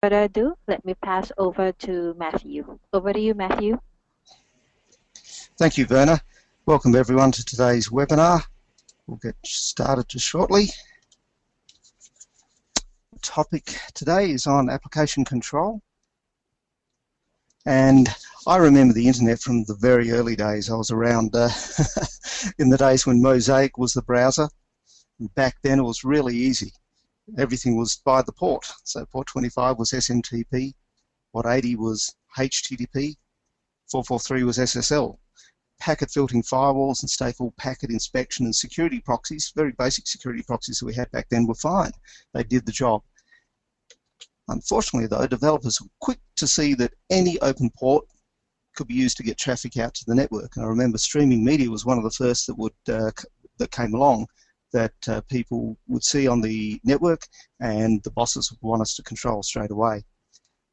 Further ado, let me pass over to Matthew. Over to you, Matthew. Thank you, Verna. Welcome everyone to today's webinar. We'll get started just shortly. The topic today is on application control. And I remember the internet from the very early days. I was around in the days when Mosaic was the browser. And back then it was really easy. Everything was by the port. So port 25 was SMTP, port 80 was HTTP, 443 was SSL. Packet filtering firewalls and stateful packet inspection and security proxies, very basic security proxies that we had back then, were fine. They did the job. Unfortunately though, developers were quick to see that any open port could be used to get traffic out to the network. And I remember streaming media was one of the first that came along that people would see on the network, and the bosses would want us to control straight away.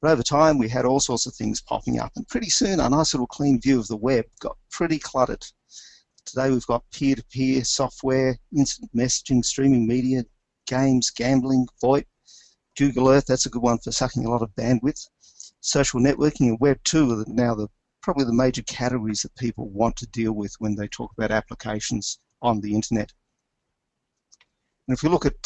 But over time we had all sorts of things popping up, and pretty soon a nice little clean view of the web got pretty cluttered. Today we've got peer-to-peer software, instant messaging, streaming media, games, gambling, VoIP, Google Earth, that's a good one for sucking a lot of bandwidth. Social networking and Web 2 are now probably the major categories that people want to deal with when they talk about applications on the internet. And if we look at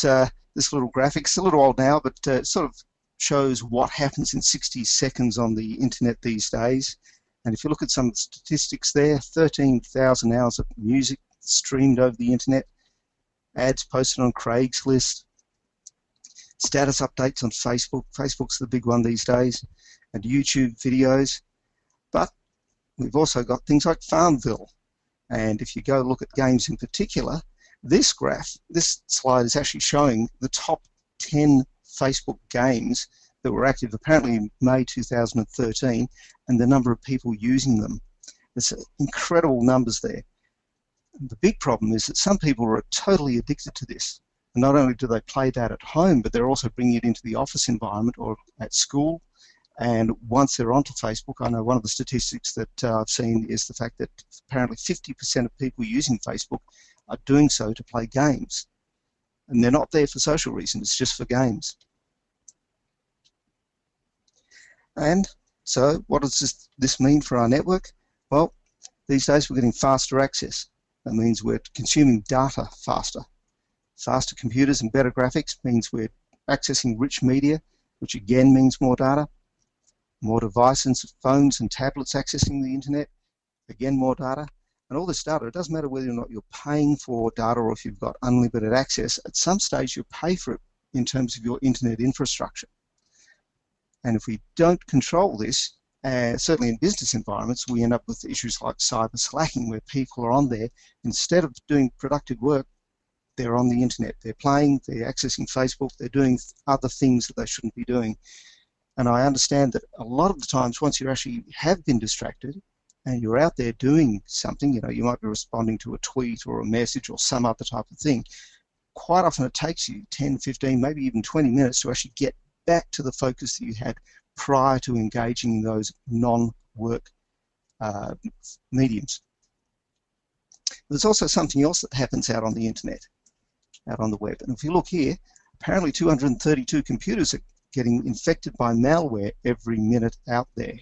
this little graphic, it's a little old now, but it sort of shows what happens in 60 seconds on the internet these days. And if you look at some of the statistics there, 13,000 hours of music streamed over the internet, ads posted on Craigslist, status updates on Facebook. Facebook's the big one these days, and YouTube videos. But we've also got things like Farmville. And if you go look at games in particular, this slide is actually showing the top 10 Facebook games that were active apparently in May 2013 and the number of people using them. There's incredible numbers there. The big problem is that some people are totally addicted to this. And not only do they play that at home, but they're also bringing it into the office environment or at school. And once they're onto Facebook, I know one of the statistics that I've seen is the fact that apparently 50% of people using Facebook are doing so to play games. And they're not there for social reasons, it's just for games. And so what does this mean for our network? Well, these days we're getting faster access. That means we're consuming data faster. Faster computers and better graphics means we're accessing rich media, which again means more data. More devices, phones and tablets accessing the internet, again more data. And all this data, it doesn't matter whether or not you're paying for data or if you've got unlimited access, at some stage you pay for it in terms of your internet infrastructure. And if we don't control this, certainly in business environments, we end up with issues like cyber slacking, where people are on there, instead of doing productive work, they're on the internet. They're playing, they're accessing Facebook, they're doing other things that they shouldn't be doing. And I understand that a lot of the times, once you actually have been distracted and you're out there doing something, you might be responding to a tweet or a message or some other type of thing, quite often it takes you 10, 15, maybe even 20 minutes to actually get back to the focus that you had prior to engaging in those non-work mediums. There's also something else that happens out on the internet, out on the web. And if you look here, apparently 232 computers are getting infected by malware every minute out there.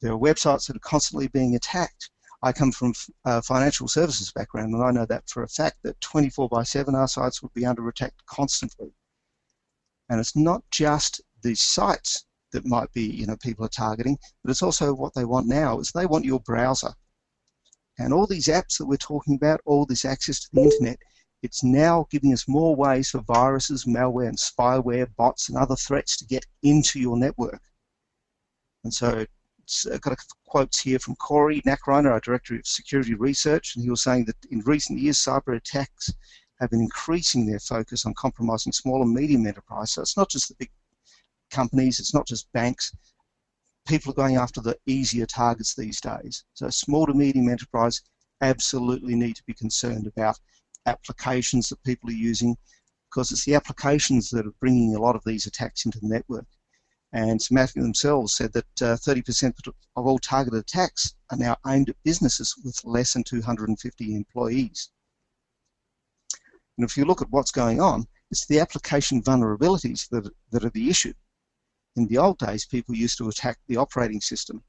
There are websites that are constantly being attacked. I come from a financial services background, and I know that for a fact that 24/7 our sites would be under attack constantly. And it's not just the sites that might be, people are targeting, but it's also what they want now is they want your browser. And all these apps that we're talking about, all this access to the internet, it's now giving us more ways for viruses, malware, and spyware, bots, and other threats to get into your network. And so I've got a quotes here from Corey Nackreiner, our Director of Security Research, and he was saying that in recent years, cyber attacks have been increasing their focus on compromising small and medium enterprise. So it's not just the big companies, it's not just banks. People are going after the easier targets these days. So small to medium enterprise absolutely need to be concerned about applications that people are using, because it's the applications that are bringing a lot of these attacks into the network. And Symantec themselves said that 30% of all targeted attacks are now aimed at businesses with less than 250 employees. And if you look at what's going on, It's the application vulnerabilities that are the issue. In the old days, people used to attack the operating system.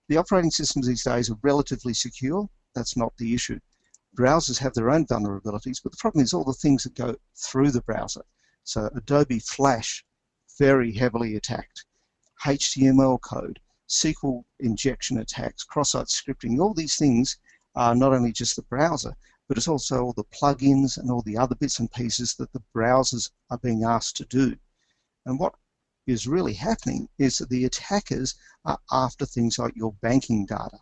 The operating systems these days are relatively secure. That's not the issue. Browsers have their own vulnerabilities, but the problem is all the things that go through the browser. So Adobe Flash, very heavily attacked. HTML code, SQL injection attacks, cross-site scripting, all these things are not only just the browser, but it's also all the plugins and all the other bits and pieces that the browsers are being asked to do. And what is really happening is that the attackers are after things like your banking data.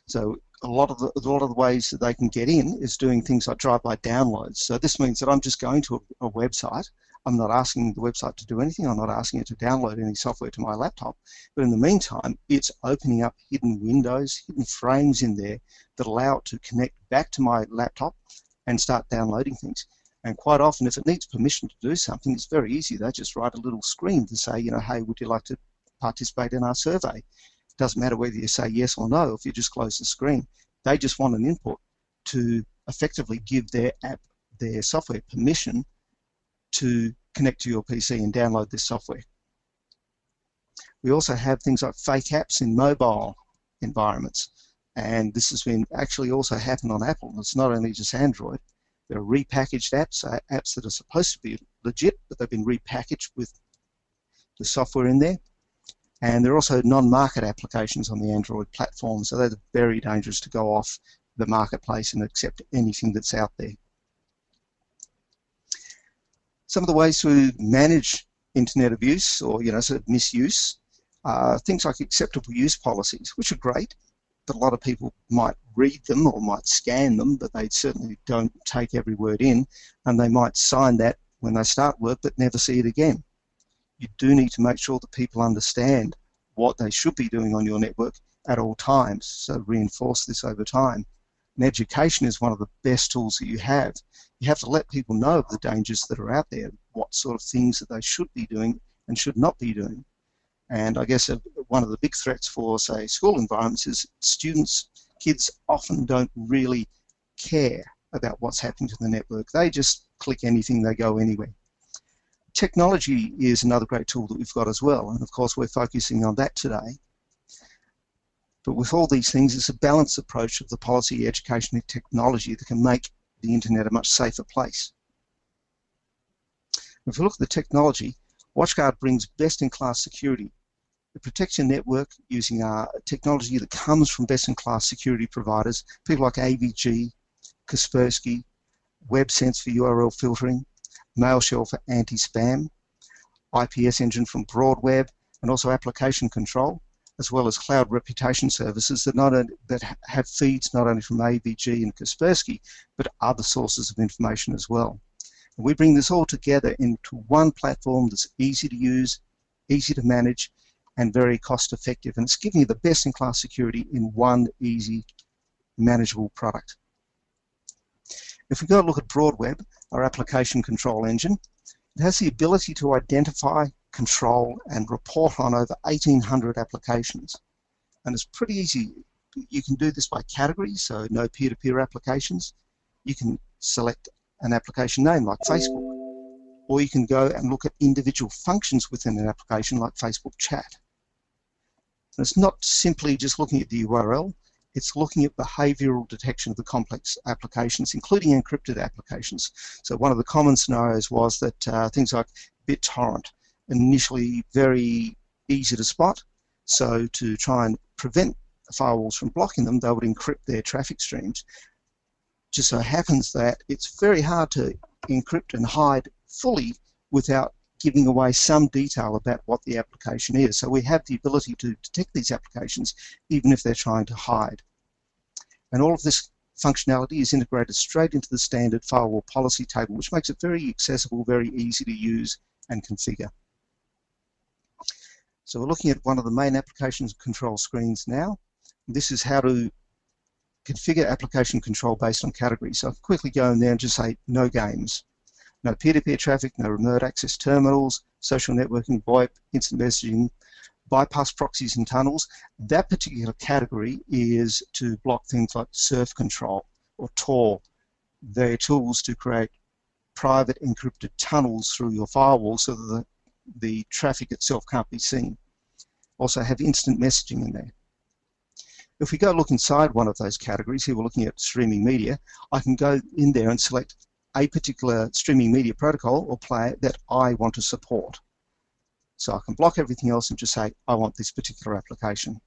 So a lot of the ways that they can get in is doing things like drive-by downloads. So this means that I'm just going to a website. I'm not asking the website to do anything. I'm not asking it to download any software to my laptop. But in the meantime, it's opening up hidden windows, hidden frames in there that allow it to connect back to my laptop and start downloading things. And quite often, if it needs permission to do something, it's very easy. They just write a little screen to say, hey, would you like to participate in our survey? It doesn't matter whether you say yes or no if you just close the screen. They just want an input to effectively give their app, their software permission to connect to your PC and download this software. We also have things like fake apps in mobile environments. And this has been actually also happened on Apple. It's not only just Android. There are repackaged apps, apps that are supposed to be legit, but they've been repackaged with the software in there. And there are also non-market applications on the Android platform, so they're very dangerous to go off the marketplace and accept anything that's out there. Some of the ways to manage internet abuse or sort of misuse are things like acceptable use policies, which are great, but a lot of people might read them or might scan them, but they certainly don't take every word in, and they might sign that when they start work but never see it again. You do need to make sure that people understand what they should be doing on your network at all times, so reinforce this over time. And education is one of the best tools that you have. You have to let people know of the dangers that are out there, what sort of things that they should be doing and should not be doing. And I guess one of the big threats for, say, school environments is kids often don't really care about what's happening to the network. They just click anything, they go anywhere. Technology is another great tool that we've got as well, and of course we're focusing on that today. But with all these things, it's a balanced approach of the policy, education and technology that can make the internet a much safer place. If we look at the technology, WatchGuard brings best-in-class security. It protects your network using technology that comes from best-in-class security providers, people like AVG, Kaspersky, WebSense for URL filtering, Mailshell for anti-spam, IPS engine from Broadweb, and also application control, as well as cloud reputation services that have feeds not only from AVG and Kaspersky, but other sources of information as well. And we bring this all together into one platform that's easy to use, easy to manage, and very cost effective. And it's giving you the best-in-class security in one easy, manageable product. If we go look at Broadweb, our application control engine, it has the ability to identify, control, and report on over 1,800 applications. And it's pretty easy. You can do this by category, so no peer-to-peer applications. You can select an application name like Facebook, or you can go and look at individual functions within an application like Facebook Chat. And it's not simply just looking at the URL, it's looking at behavioral detection of the complex applications, including encrypted applications. So one of the common scenarios was that things like BitTorrent, initially very easy to spot, so to try and prevent firewalls from blocking them, they would encrypt their traffic streams. Just so happens that it's very hard to encrypt and hide fully without giving away some detail about what the application is. So we have the ability to detect these applications even if they're trying to hide. And all of this functionality is integrated straight into the standard firewall policy table, which makes it very accessible, very easy to use and configure. So we're looking at one of the main application control screens now. This is how to configure application control based on categories. So I'll quickly go in there and just say no games. No peer-to-peer traffic, no remote access terminals, social networking, VoIP, instant messaging, bypass proxies and tunnels. That particular category is to block things like surf control or Tor, They're tools to create private encrypted tunnels through your firewall so that the traffic itself can't be seen. Also have instant messaging in there. If we go look inside one of those categories, here we're looking at streaming media, I can go in there and select a particular streaming media protocol or player that I want to support. So I can block everything else and just say, I want this particular application.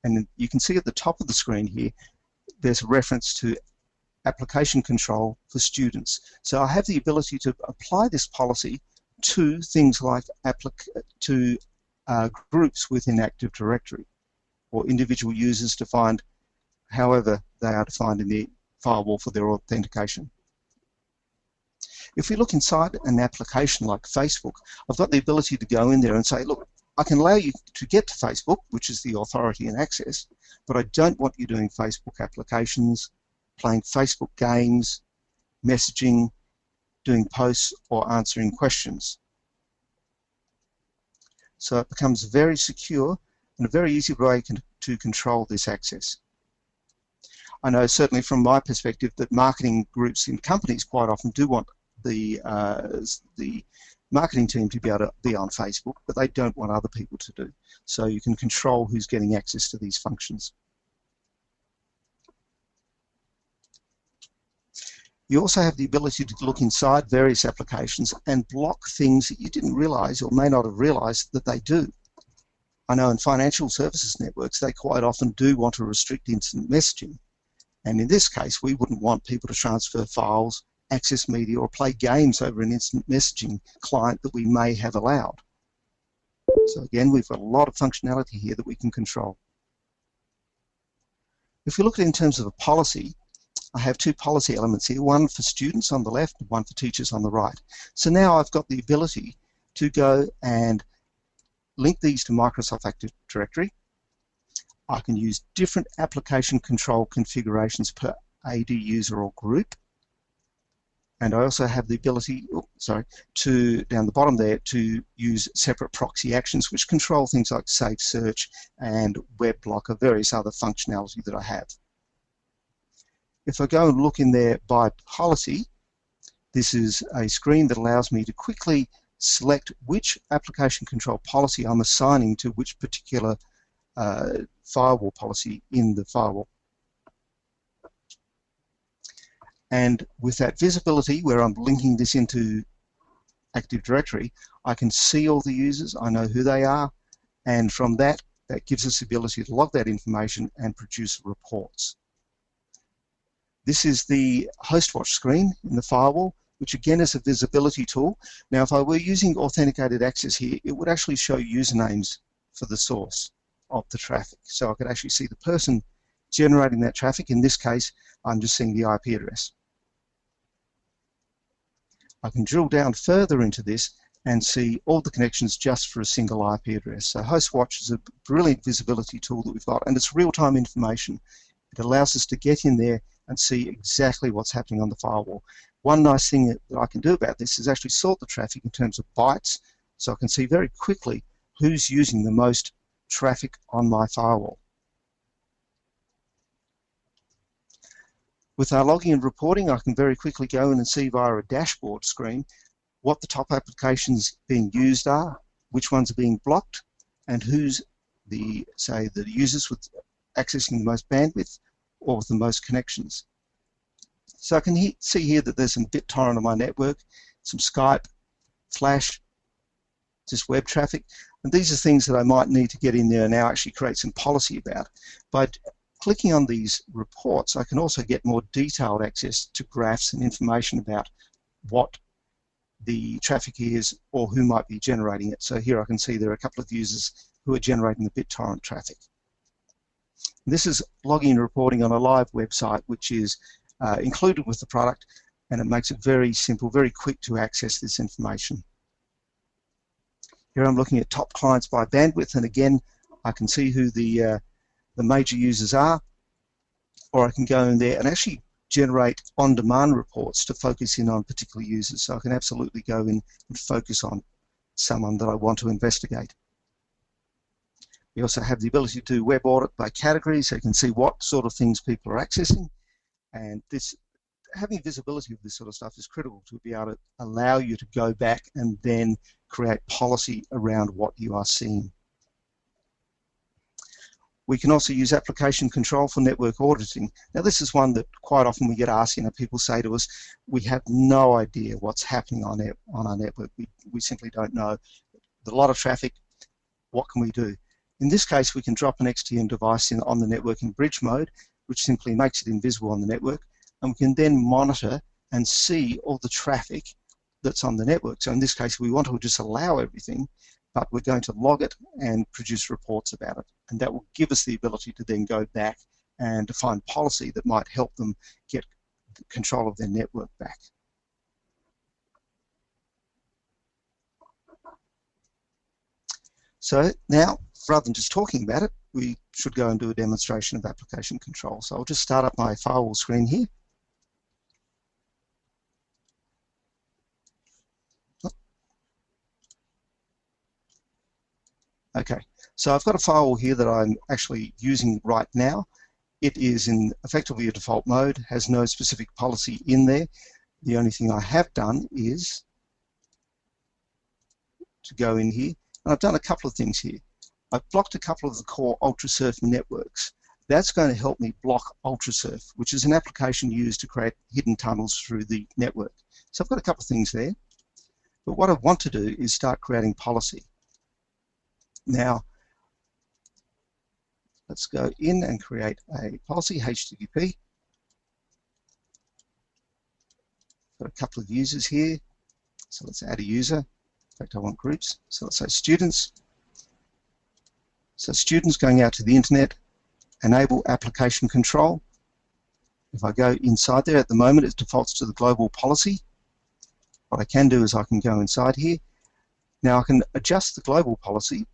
And you can see at the top of the screen here, there's a reference to application control for students. So I have the ability to apply this policy to things like groups within Active Directory, or individual users defined however they are defined in the firewall for their authentication. If we look inside an application like Facebook, I've got the ability to go in there and say, look, I can allow you to get to Facebook, which is the authority and access, but I don't want you doing Facebook applications, playing Facebook games, messaging, doing posts, or answering questions. So it becomes very secure and a very easy way to control this access. I know certainly from my perspective that marketing groups in companies quite often do want the marketing team to be able to be on Facebook, but they don't want other people to do. So you can control who's getting access to these functions. You also have the ability to look inside various applications and block things that you didn't realize or may not have realized that they do. I know in financial services networks, they quite often do want to restrict instant messaging. And in this case, we wouldn't want people to transfer files, access media, or play games over an instant messaging client that we may have allowed. So again, we've got a lot of functionality here that we can control. If we look at it in terms of a policy, I have two policy elements here, one for students on the left and one for teachers on the right. So now I've got the ability to go and link these to Microsoft Active Directory. I can use different application control configurations per AD user or group. And I also have the ability, to, down the bottom there, to use separate proxy actions which control things like safe search and web blocker, various other functionality that I have. If I go and look in there by policy, this is a screen that allows me to quickly select which application control policy I'm assigning to which particular firewall policy in the firewall. And with that visibility, where I'm linking this into Active Directory, I can see all the users, I know who they are, and from that, that gives us the ability to log that information and produce reports. This is the HostWatch screen in the firewall, which again is a visibility tool. Now, if I were using authenticated access here, it would actually show usernames for the source of the traffic. So I could actually see the person generating that traffic. In this case, I'm just seeing the IP address. I can drill down further into this and see all the connections just for a single IP address. So HostWatch is a brilliant visibility tool that we've got, and it's real-time information. It allows us to get in there and see exactly what's happening on the firewall. One nice thing that I can do about this is actually sort the traffic in terms of bytes, so I can see very quickly who's using the most traffic on my firewall. With our logging and reporting, I can very quickly go in and see via a dashboard screen what the top applications being used are, which ones are being blocked, and who's the users with accessing the most bandwidth or with the most connections. So I can see here that there's some BitTorrent on my network, some Skype, Flash, just web traffic, and these are things that I might need to get in there and now actually create some policy about. By clicking on these reports, I can also get more detailed access to graphs and information about what the traffic is or who might be generating it. So here I can see there are a couple of users who are generating the BitTorrent traffic. This is logging and reporting on a live website which is included with the product, and it makes it very simple, very quick to access this information. Here I'm looking at top clients by bandwidth, and again I can see who the major users are, or I can go in there and actually generate on-demand reports to focus in on particular users. So I can absolutely go in and focus on someone that I want to investigate. We also have the ability to do web audit by category, so you can see what sort of things people are accessing. And this having visibility of this sort of stuff is critical to be able to allow you to go back and then create policy around what you are seeing. We can also use application control for network auditing. Now this is one that quite often we get asked, people say to us, we have no idea what's happening on our network. We simply don't know. There's a lot of traffic, what can we do? In this case, we can drop an XTM device on the network in bridge mode, which simply makes it invisible on the network, and we can then monitor and see all the traffic that's on the network. So in this case, we want to just allow everything, but we're going to log it and produce reports about it. And that will give us the ability to then go back and define policy that might help them get control of their network back. So now, rather than just talking about it, we should go and do a demonstration of application control. So I'll just start up my firewall screen here. Okay, so I've got a firewall here that I'm actually using right now. It is in effectively a default mode, has no specific policy in there. The only thing I have done is to go in here, and I've done a couple of things here. I've blocked a couple of the core UltraSurf networks. That's going to help me block UltraSurf, which is an application used to create hidden tunnels through the network. So I've got a couple of things there. But what I want to do is start creating policy. Now, let's go in and create a policy, HTTP. Got a couple of users here. So let's add a user. In fact, I want groups. So let's say students. So students going out to the internet, enable application control. If I go inside there, at the moment it defaults to the global policy. What I can do is I can go inside here. Now I can adjust the global policy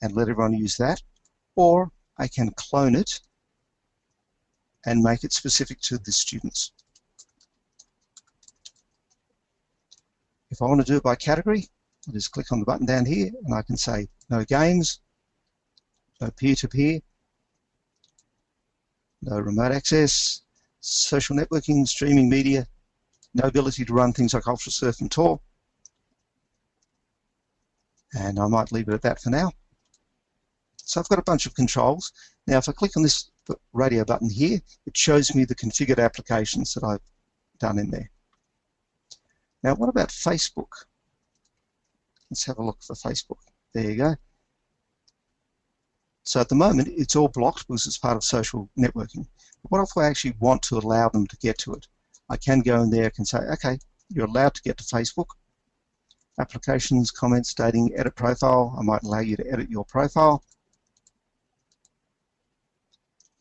and let everyone use that, or I can clone it and make it specific to the students. If I want to do it by category, I just click on the button down here and I can say no games, no peer-to-peer, no remote access, social networking, streaming media, no ability to run things like UltraSurf and Tor. And I might leave it at that for now. So I've got a bunch of controls. Now if I click on this radio button here, it shows me the configured applications that I've done in there. Now what about Facebook? Let's have a look for Facebook. There you go. So at the moment it's all blocked because it's part of social networking. But what if I actually want to allow them to get to it? I can go in there and say, okay, you're allowed to get to Facebook. Applications, comments, dating, edit profile. I might allow you to edit your profile.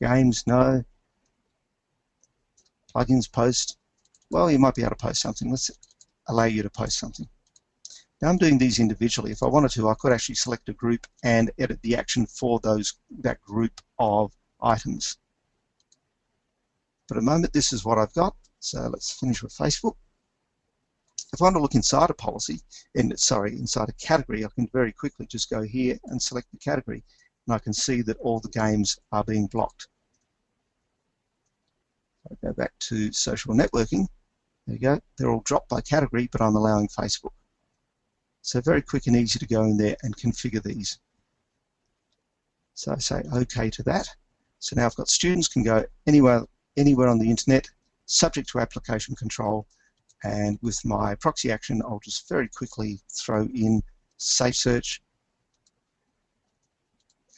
Games, no. Plugins, post. Well, you might be able to post something. Let's allow you to post something. Now I'm doing these individually. If I wanted to, I could actually select a group and edit the action for that group of items. But at the moment, this is what I've got. So let's finish with Facebook. If I want to look inside a policy, inside a category, I can very quickly just go here and select the category, and I can see that all the games are being blocked. I go back to social networking. There you go. They're all dropped by category, but I'm allowing Facebook. So very quick and easy to go in there and configure these. So I say OK to that. So now I've got students can go anywhere on the internet, subject to application control, and with my proxy action, I'll just very quickly throw in safe search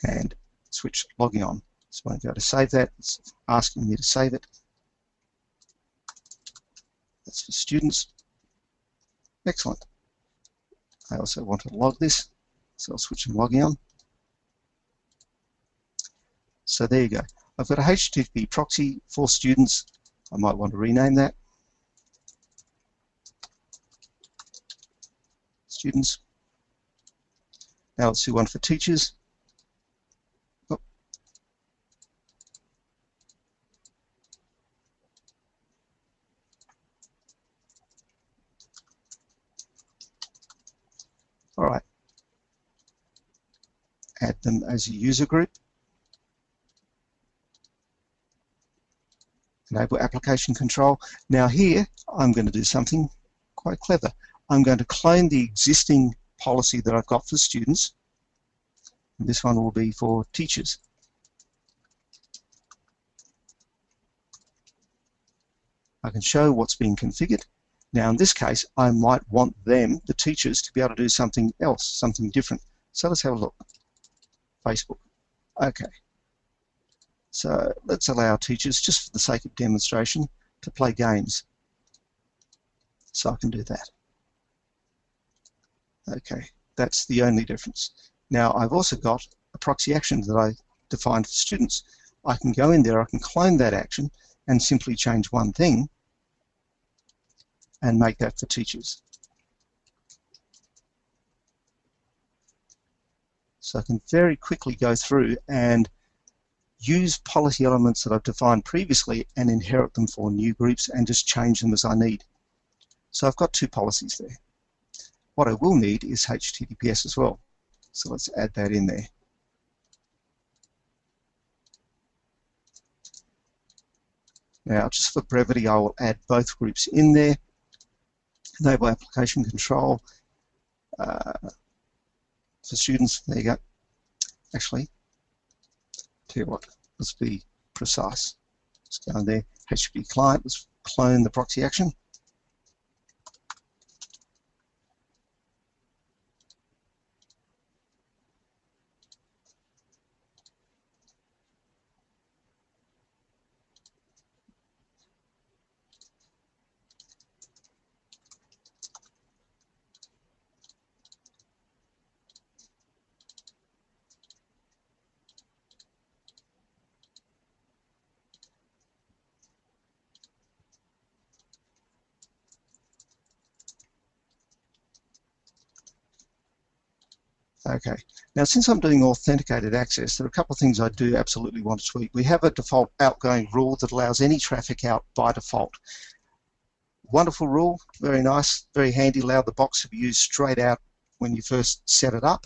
and switch logging on. So I go to save that. It's asking me to save it. That's for students. Excellent. I also want to log this, so I'll switch and logging on. So there you go. I've got a HTTP proxy for students. I might want to rename that. Students. Now let's do one for teachers. Oh. All right. Add them as a user group. Enable application control. Now here, I'm going to do something quite clever. I'm going to clone the existing policy that I've got for students. And this one will be for teachers. I can show what's being configured. Now in this case, I might want them, the teachers, to be able to do something else, something different. So let's have a look. Facebook. Okay. So let's allow teachers, just for the sake of demonstration, to play games. So I can do that. Okay, that's the only difference. Now I've also got a proxy action that I defined for students. I can go in there, I can clone that action and simply change one thing and make that for teachers. So I can very quickly go through and use policy elements that I've defined previously and inherit them for new groups and just change them as I need. So I've got two policies there. What I will need is HTTPS as well. So let's add that in there. Now, just for brevity, I will add both groups in there. Enable application control for students. There you go. Actually, tell you what, let's be precise. Let's go in there. HTTP client, let's clone the proxy action. Okay, now since I'm doing authenticated access, there are a couple of things I do absolutely want to tweak. We have a default outgoing rule that allows any traffic out by default. Wonderful rule, very nice, very handy, allow the box to be used straight out when you first set it up.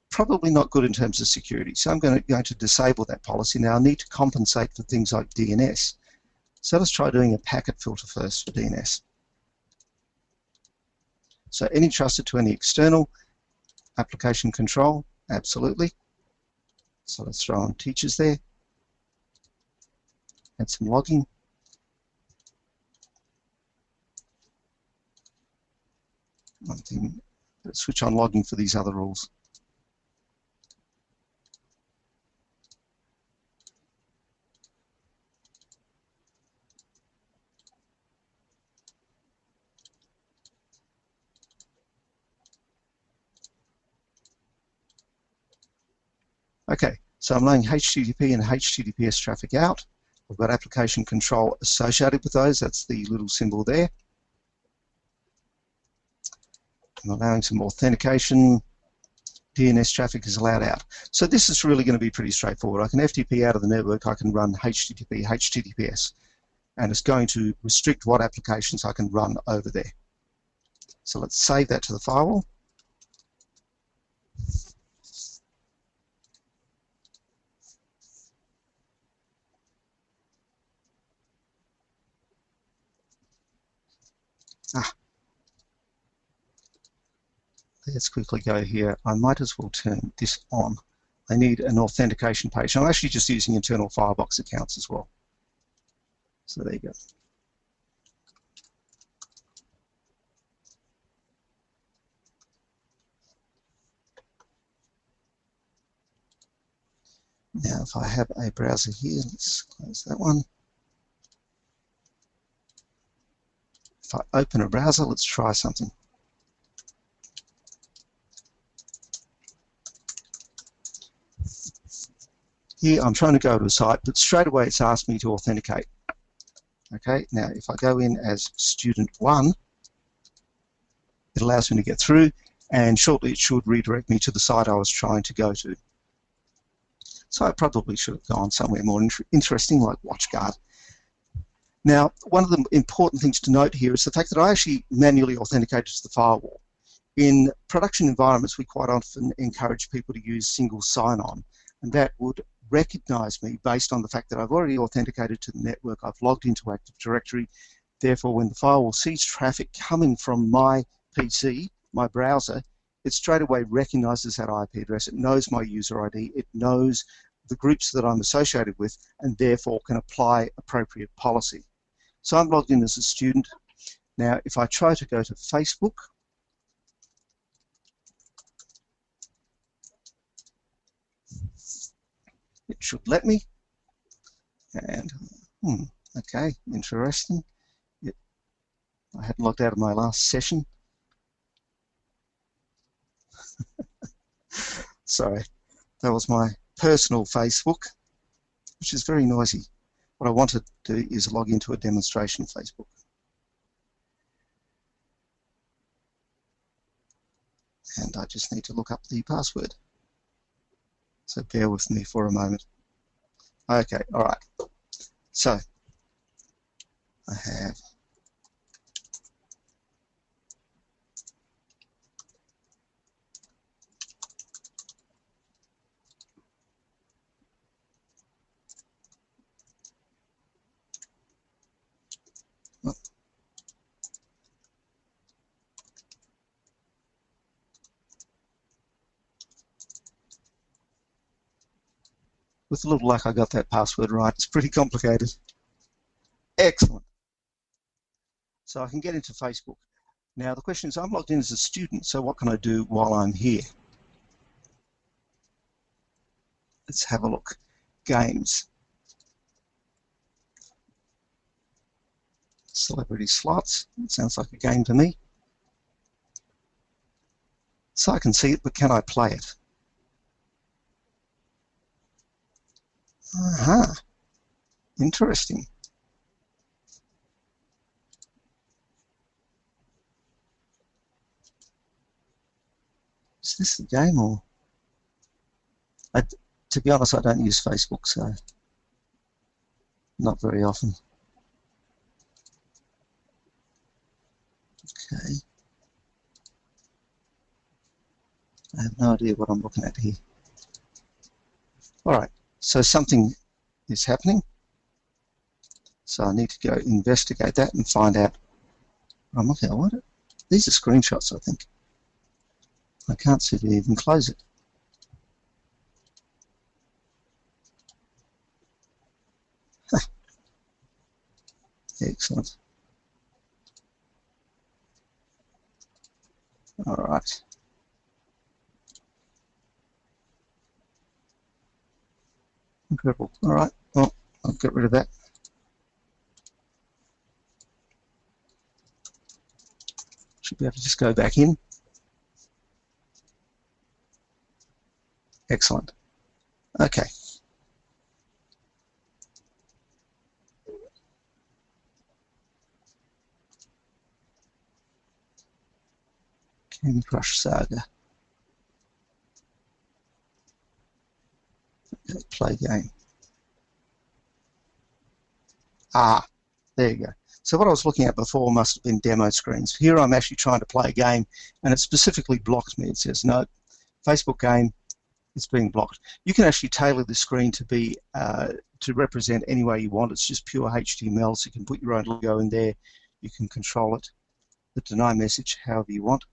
Probably not good in terms of security, so I'm going to disable that policy. Now I need to compensate for things like DNS. So let's try doing a packet filter first for DNS. So any trusted to any external, application control, absolutely. So let's throw on teachers there. Add some logging. One thing, let's switch on logging for these other rules. Okay, so I'm letting HTTP and HTTPS traffic out. We've got application control associated with those. That's the little symbol there. I'm allowing some authentication. DNS traffic is allowed out. So this is really going to be pretty straightforward. I can FTP out of the network. I can run HTTP, HTTPS, and it's going to restrict what applications I can run over there. So let's save that to the firewall. Let's quickly go here. I might as well turn this on. I need an authentication page. I'm actually just using internal Firebox accounts as well. So there you go. Now if I have a browser here, let's close that one. If I open a browser, let's try something. Here I'm trying to go to a site, but straight away it's asked me to authenticate. Okay, now if I go in as student 1, it allows me to get through, and shortly it should redirect me to the site I was trying to go to. So I probably should have gone somewhere more interesting like WatchGuard. Now, one of the important things to note here is the fact that I actually manually authenticated to the firewall. In production environments, we quite often encourage people to use single sign-on, and that would recognize me based on the fact that I've already authenticated to the network, I've logged into Active Directory. Therefore, when the firewall sees traffic coming from my PC, my browser, it straight away recognizes that IP address. It knows my user ID. It knows the groups that I'm associated with, and therefore can apply appropriate policy. So I'm logged in as a student. Now, if I try to go to Facebook, it should let me. And, okay, interesting. I hadn't logged out of my last session. Sorry, that was my personal Facebook, which is very noisy. What I want to do is log into a demonstration Facebook. And I just need to look up the password. So bear with me for a moment. Okay, all right. So I have with a little luck, I got that password right. It's pretty complicated. Excellent. So I can get into Facebook. Now the question is, I'm logged in as a student, so what can I do while I'm here? Let's have a look. Games. Celebrity slots. It sounds like a game to me. So I can see it, but can I play it? Aha. Interesting. Is this the game, or? To be honest, I don't use Facebook, so not very often. Okay. I have no idea what I'm looking at here. All right, so something is happening. So I need to go investigate that and find out what I'm looking at. What? These are screenshots, I think. I can't see to even close it. Excellent. All right. Incredible. All right. Well, I'll get rid of that. Should be able to just go back in. Excellent. Okay. Candy Crush Saga. Okay, play game. Ah, there you go. So what I was looking at before must have been demo screens. Here I'm actually trying to play a game, and it specifically blocks me. It says, no, Facebook game, it's being blocked. You can actually tailor the screen to be to represent any way you want. It's just pure HTML, so you can put your own logo in there. You can control it, the deny message, however you want.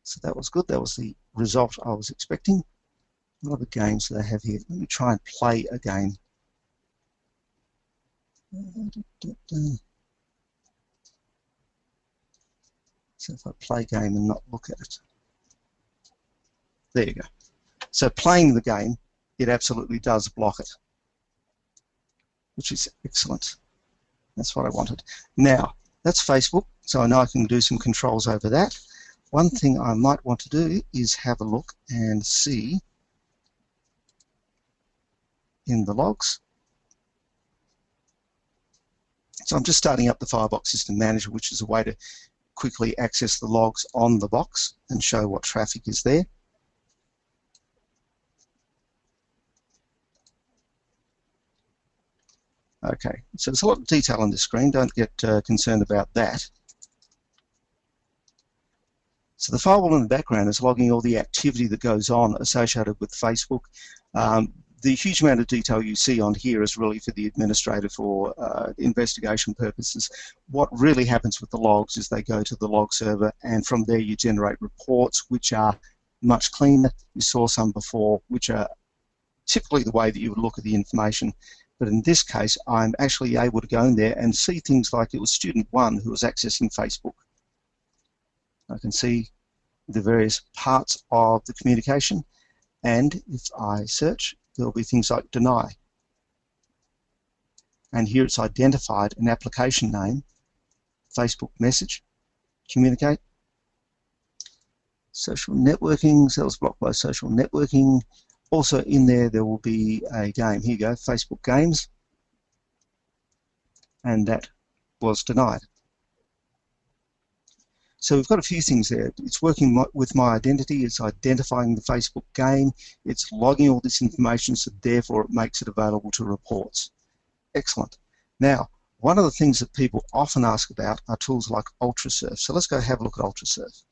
So that was good. That was the result I was expecting. What other games do they have here? Let me try and play a game. So if I play a game and not look at it. There you go. So playing the game, it absolutely does block it, which is excellent. That's what I wanted. Now, that's Facebook, so I know I can do some controls over that. One thing I might want to do is have a look and see in the logs. So I'm just starting up the Firebox System Manager, which is a way to quickly access the logs on the box and show what traffic is there. Okay, so there's a lot of detail on this screen. Don't get concerned about that. So the firewall in the background is logging all the activity that goes on associated with Facebook. the huge amount of detail you see on here is really for the administrator for investigation purposes. What really happens with the logs is they go to the log server, and from there you generate reports which are much cleaner. You saw some before, which are typically the way that you would look at the information. But in this case, I'm actually able to go in there and see things like it was student 1 who was accessing Facebook. I can see the various parts of the communication, and if I search, there'll be things like deny. And here it's identified an application name, Facebook message, communicate, social networking, cells blocked by social networking. Also in there, there will be a game. Here you go, Facebook games, and that was denied. So we've got a few things there. It's working with my identity, it's identifying the Facebook game, it's logging all this information, so therefore it makes it available to reports. Excellent. Now, one of the things that people often ask about are tools like UltraSurf. So let's go have a look at UltraSurf.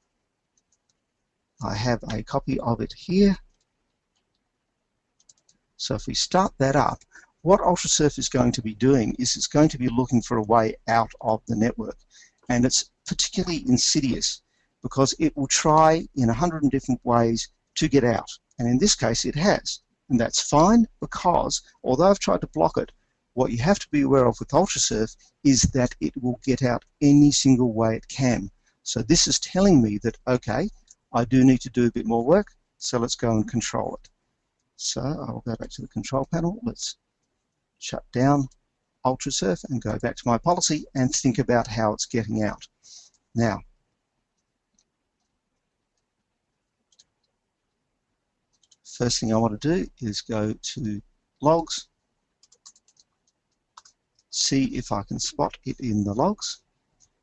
I have a copy of it here. So if we start that up, what UltraSurf is going to be doing is it's going to be looking for a way out of the network. And it's particularly insidious because it will try in 100 different ways to get out. And in this case, it has. And that's fine because, although I've tried to block it, what you have to be aware of with UltraSurf is that it will get out any single way it can. So this is telling me that, okay, I do need to do a bit more work, so let's go and control it. So I'll go back to the control panel. Let's shut down UltraSurf and go back to my policy and think about how it's getting out. Now, first thing I want to do is go to logs, see if I can spot it in the logs,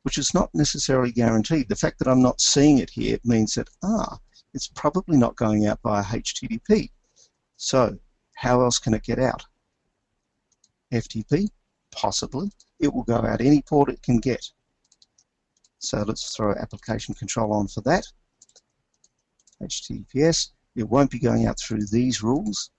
which is not necessarily guaranteed. The fact that I'm not seeing it here means that, it's probably not going out via HTTP. So, how else can it get out? FTP? Possibly. It will go out any port it can get. So let's throw application control on for that. HTTPS. It won't be going out through these rules.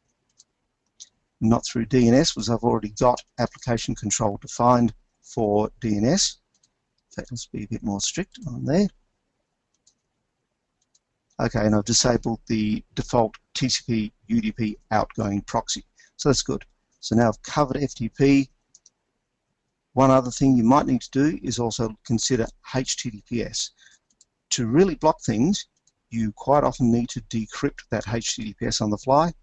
Not through DNS, because I've already got application control defined for DNS. In fact, let's be a bit more strict on there. Okay, and I've disabled the default TCP UDP outgoing proxy. So that's good. So now I've covered FTP. One other thing you might need to do is also consider HTTPS. To really block things, you quite often need to decrypt that HTTPS on the fly,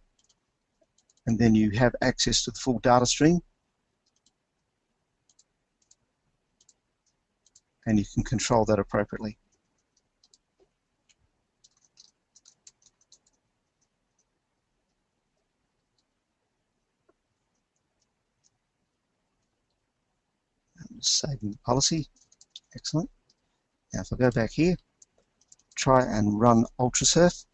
and then you have access to the full data stream, and you can control that appropriately. Saving the policy. Excellent. Now if I go back here, try and run UltraSurf.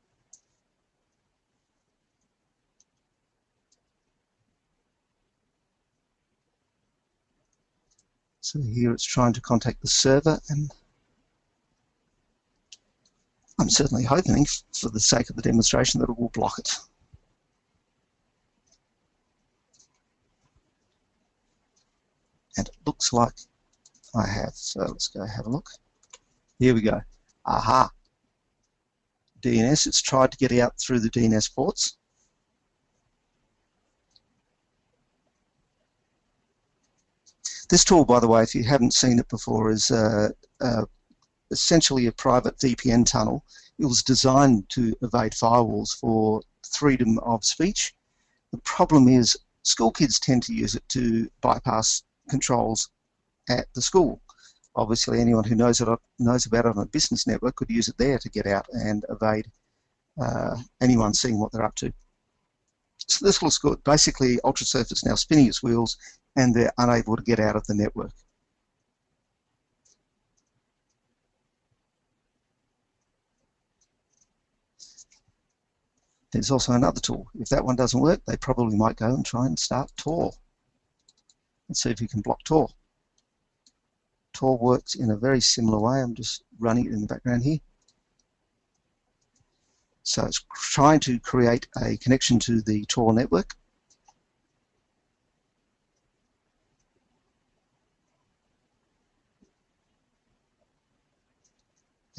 So here it's trying to contact the server, and I'm certainly hoping, for the sake of the demonstration, that it will block it. And it looks like I have. So let's go have a look. Here we go. Aha. DNS, it's tried to get out through the DNS ports. This tool, by the way, if you haven't seen it before, is essentially a private VPN tunnel. It was designed to evade firewalls for freedom of speech. The problem is school kids tend to use it to bypass controls at the school. Obviously, anyone who knows about it on a business network could use it there to get out and evade anyone seeing what they're up to. So this looks good. Basically, UltraSurf is now spinning its wheels and they're unable to get out of the network. There's also another tool. If that one doesn't work, they probably might go and try and start Tor. Let's see if you can block Tor. Tor works in a very similar way. I'm just running it in the background here. So it's trying to create a connection to the Tor network.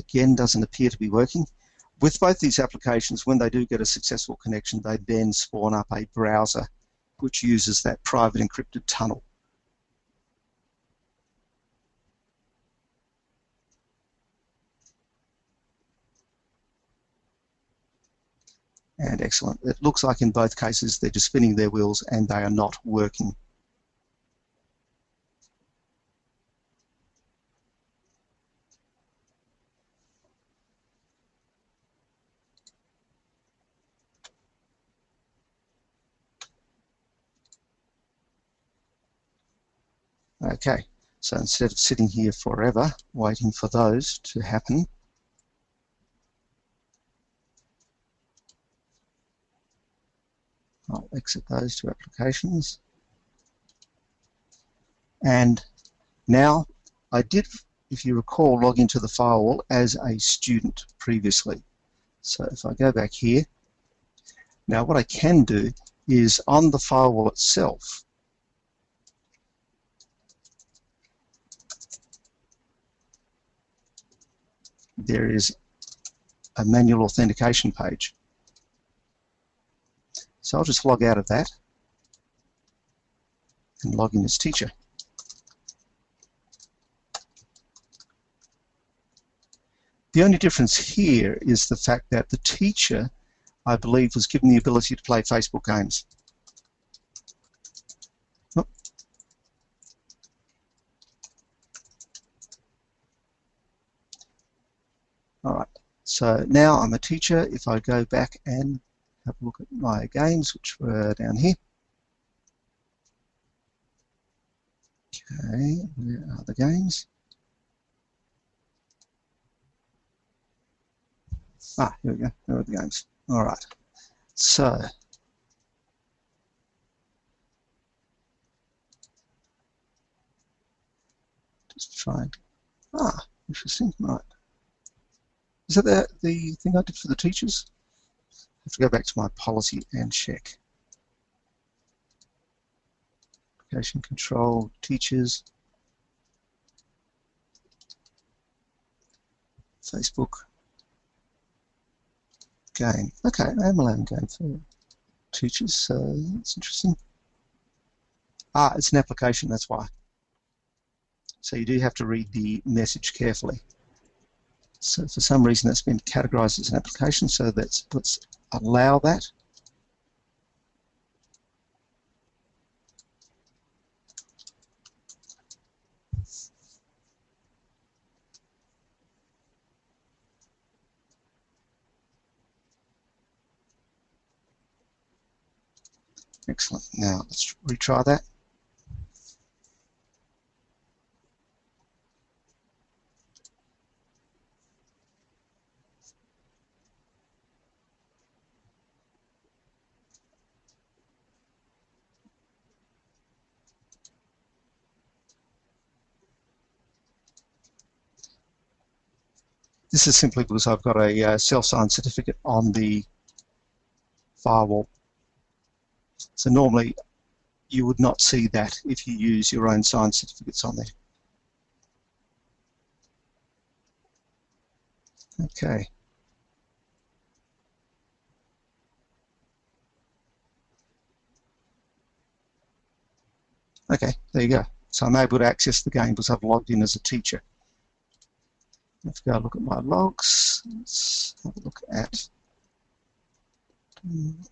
Again, doesn't appear to be working. With both these applications, when they do get a successful connection, they then spawn up a browser which uses that private encrypted tunnel. And excellent. It looks like in both cases they're just spinning their wheels and they are not working. Okay, so instead of sitting here forever waiting for those to happen, I'll exit those two applications. And now I did, if you recall, log into the firewall as a student previously. So if I go back here, now what I can do is on the firewall itself, there is a manual authentication page. So I'll just log out of that and log in as teacher. The only difference here is the fact that the teacher, I believe, was given the ability to play Facebook games. Oh. All right, so now I'm a teacher. If I go back and have a look at my games, which were down here. Okay, where are the games? Ah, here we go. There are the games. All right. So just try. Ah, interesting. Right. Is that the thing I did for the teachers? I have to go back to my policy and check. Application control, teachers, Facebook. Game. Okay, I am allowing game for teachers, so that's interesting. Ah, it's an application, that's why. So you do have to read the message carefully. So for some reason that's been categorized as an application, so let's allow that. Excellent. Now let's retry that. This is simply because I've got a self-signed certificate on the firewall. So normally you would not see that if you use your own signed certificates on there. Okay. Okay, there you go. So I'm able to access the game because I've logged in as a teacher. Let's go look at my logs. Let's have a look at,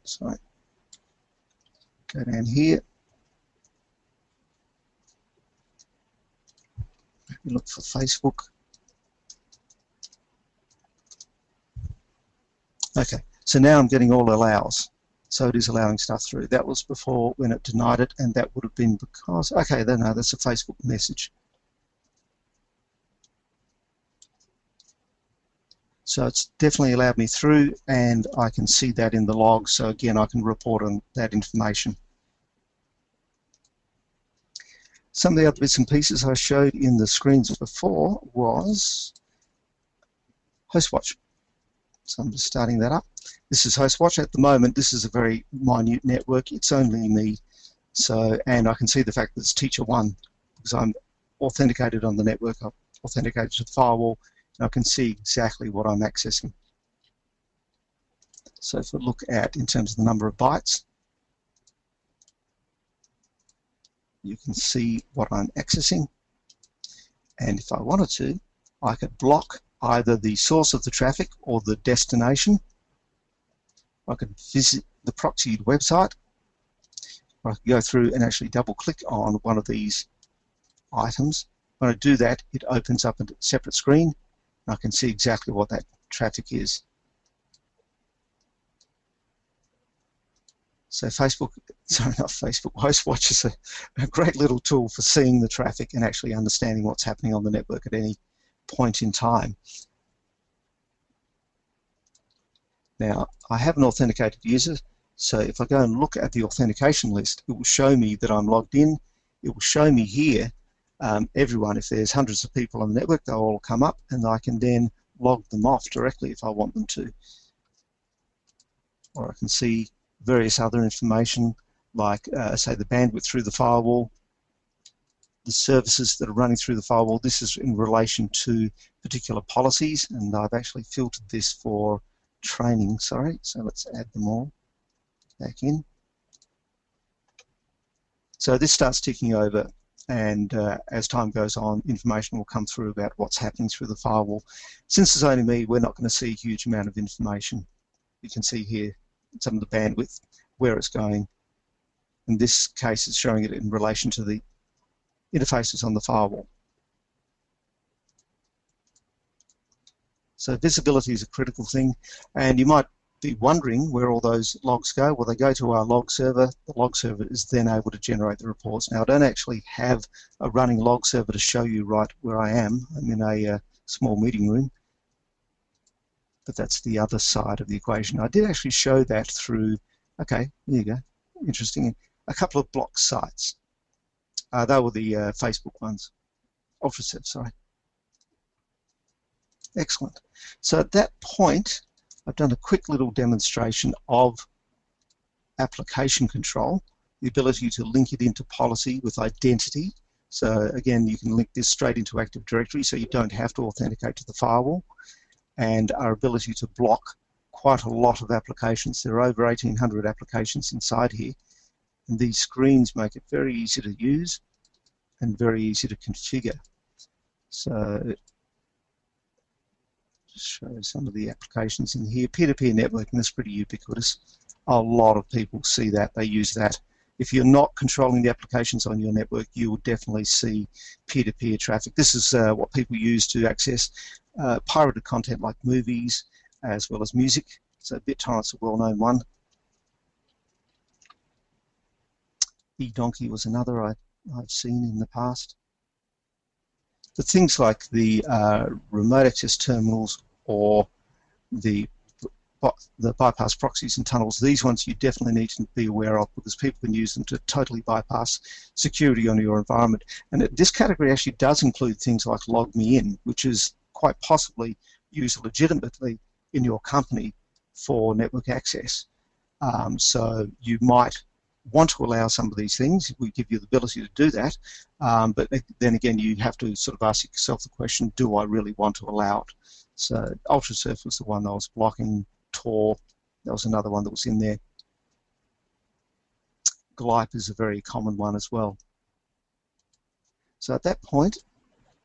sorry, go down here. Maybe look for Facebook. Okay, so now I'm getting all allows. So it is allowing stuff through. That was before when it denied it, and that would have been because, okay, then no, that's a Facebook message. So it's definitely allowed me through, and I can see that in the log. So again, I can report on that information. Some of the other bits and pieces I showed in the screens before was HostWatch. So I'm just starting that up. This is HostWatch. At the moment, this is a very minute network. It's only me. So, and I can see the fact that it's teacher 1 because I'm authenticated on the network. I've authenticated to the firewall, I can see exactly what I'm accessing. So if we look at in terms of the number of bytes, you can see what I'm accessing. And if I wanted to, I could block either the source of the traffic or the destination. I could visit the proxied website, or I could go through and actually double click on one of these items. When I do that, it opens up a separate screen, and I can see exactly what that traffic is. So WatchWatch is a great little tool for seeing the traffic and actually understanding what's happening on the network at any point in time. Now, I have an authenticated user, so if I go and look at the authentication list, it will show me that I'm logged in. It will show me here everyone. If there's hundreds of people on the network, they'll all come up, and I can then log them off directly if I want them to. Or I can see various other information like, say, the bandwidth through the firewall, the services that are running through the firewall. This is in relation to particular policies, and I've actually filtered this for training, sorry. So let's add them all back in. So this starts ticking over, and as time goes on, information will come through about what's happening through the firewall. Since it's only me, we're not going to see a huge amount of information. You can see here some of the bandwidth, where it's going. In this case, it's showing it in relation to the interfaces on the firewall. So visibility is a critical thing, and you might be wondering where all those logs go. Well, they go to our log server. The log server is then able to generate the reports. Now, I don't actually have a running log server to show you right where I am. I'm in a small meeting room, but that's the other side of the equation. I did actually show that through, okay, there you go, interesting, a couple of block sites. They were the Facebook ones, UltraServe, sorry. Excellent. So at that point, I've done a quick little demonstration of application control, the ability to link it into policy with identity. So again, you can link this straight into Active Directory, so you don't have to authenticate to the firewall. And our ability to block quite a lot of applications. There are over 1,800 applications inside here, and these screens make it very easy to use and very easy to configure. So just show some of the applications in here. Peer-to-peer networking is pretty ubiquitous. A lot of people see that, they use that. If you're not controlling the applications on your network, you will definitely see peer-to-peer traffic. This is what people use to access pirated content like movies as well as music. So BitTorrent's a well-known one. eDonkey was another I've seen in the past. But things like the remote access terminals or the bypass proxies and tunnels, these ones you definitely need to be aware of, because people can use them to totally bypass security on your environment. And this category actually does include things like LogMeIn, which is quite possibly used legitimately in your company for network access. So you might want to allow some of these things. We give you the ability to do that, but then again you have to sort of ask yourself the question, do I really want to allow it? So UltraServe was the one that was blocking. Tor, that was another one that was in there. Glype is a very common one as well. So at that point,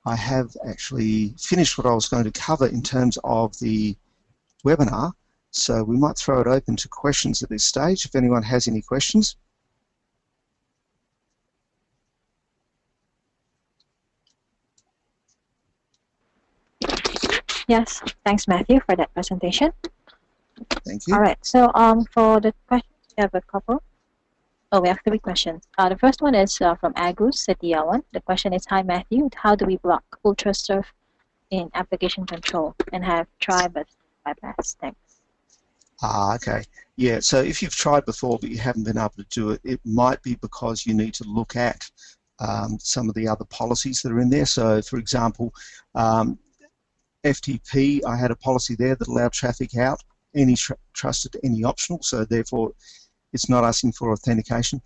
I have actually finished what I was going to cover in terms of the webinar. So we might throw it open to questions at this stage, if anyone has any questions. Yes, thanks, Matthew, for that presentation. Thank you. All right, so for the questions, we have a couple. Oh, we have 3 questions. The first one is from Agus Setiawan. The question is, hi, Matthew, how do we block UltraServe in application control and have tried but bypass? Thanks. Okay. Yeah, so if you've tried before but you haven't been able to do it, it might be because you need to look at some of the other policies that are in there. So, for example, FTP, I had a policy there that allowed traffic out, any trusted, any optional, so therefore it's not asking for authentication.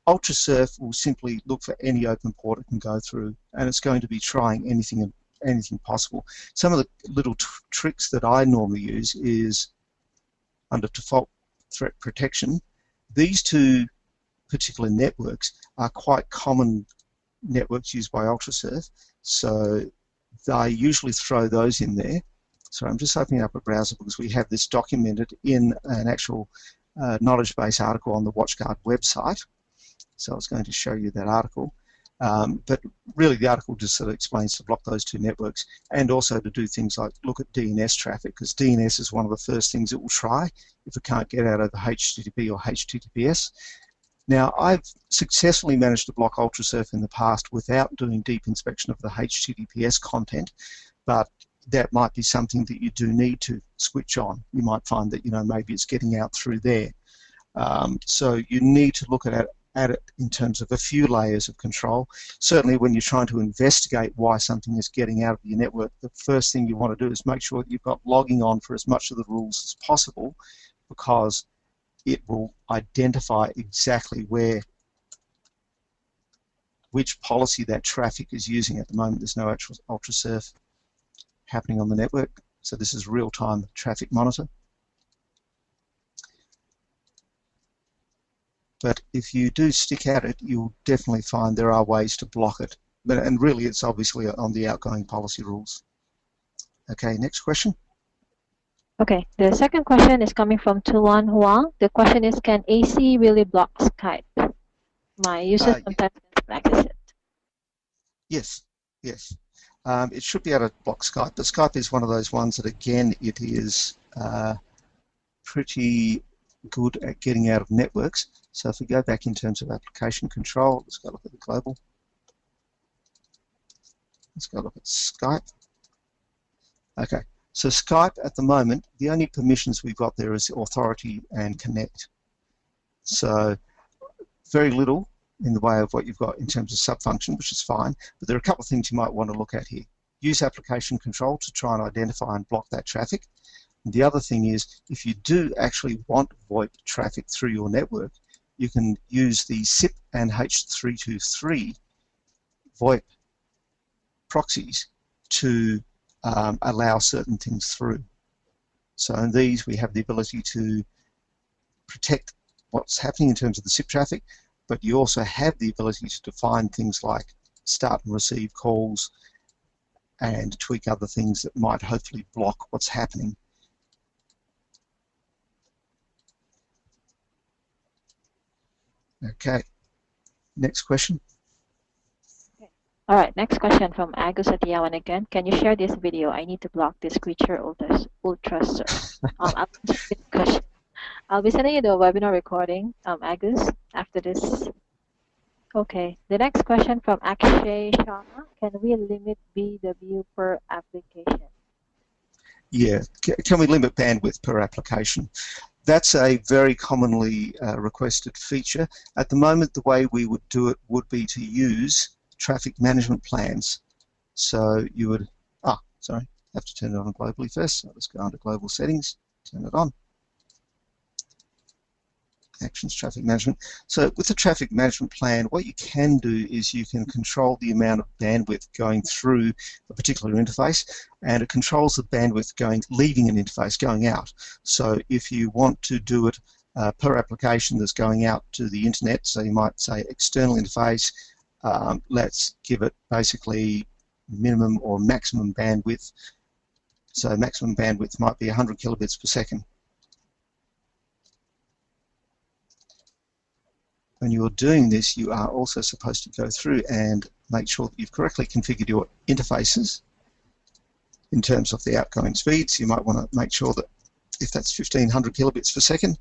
UltraServe will simply look for any open port it can go through, and it's going to be trying anything anything possible. Some of the little tricks that I normally use is under default threat protection. These two particular networks are quite common networks used by UltraSurf, so they usually throw those in there. So I'm just opening up a browser because we have this documented in an actual knowledge base article on the WatchGuard website. So I was going to show you that article. But really the article just sort of explains to block those two networks and also to do things like look at DNS traffic, because DNS is one of the first things it will try if it can't get out over HTTP or HTTPS. Now, I've successfully managed to block UltraSurf in the past without doing deep inspection of the HTTPS content, but that might be something that you do need to switch on. You might find that, you know, maybe it's getting out through there. So you need to look at it in terms of a few layers of control. Certainly when you're trying to investigate why something is getting out of your network, the first thing you want to do is make sure that you've got logging on for as much of the rules as possible, because it will identify exactly which policy that traffic is using. At the moment there's no actual UltraSurf happening on the network, so this is real-time traffic monitor. But if you do stick at it, you'll definitely find there are ways to block it. And really it's obviously on the outgoing policy rules. Okay, next question. Okay, the second question is coming from Tuan Huang. The question is, can AC really block Skype? My users sometimes practice it. Yes, yes. It should be able to block Skype, but Skype is one of those ones that, again, it is pretty good at getting out of networks. So if we go back in terms of application control, let's go look at the global. Let's go look at Skype. Okay, so Skype at the moment, the only permissions we've got there is authority and connect. So very little in the way of what you've got in terms of subfunction, which is fine, but there are a couple of things you might want to look at here. Use application control to try and identify and block that traffic. And the other thing is, if you do actually want VoIP traffic through your network, you can use the SIP and H323 VoIP proxies to allow certain things through. So in these we have the ability to protect what's happening in terms of the SIP traffic, but you also have the ability to define things like start and receive calls and tweak other things that might hopefully block what's happening. Okay, next question. All right, next question from Agus Setiawan again. Can you share this video? I need to block this creature UltraSurf. I'll be sending you the webinar recording, Agus, after this. Okay, the next question from Akshay Sharma. Can we limit BW per application? Yeah, can we limit bandwidth per application? That's a very commonly requested feature. At the moment, the way we would do it would be to use traffic management plans. So you would, sorry, have to turn it on globally first. So let's go under global settings, turn it on. Actions, traffic management. So with the traffic management plan, what you can do is you can control the amount of bandwidth going through a particular interface, and it controls the bandwidth leaving an interface, going out. So if you want to do it per application that's going out to the internet, so you might say external interface, let's give it basically minimum or maximum bandwidth. So maximum bandwidth might be 100 kilobits per second. When you're doing this, you are also supposed to go through and make sure that you've correctly configured your interfaces in terms of the outgoing speeds. You might want to make sure that if that's 1500 kilobits per second,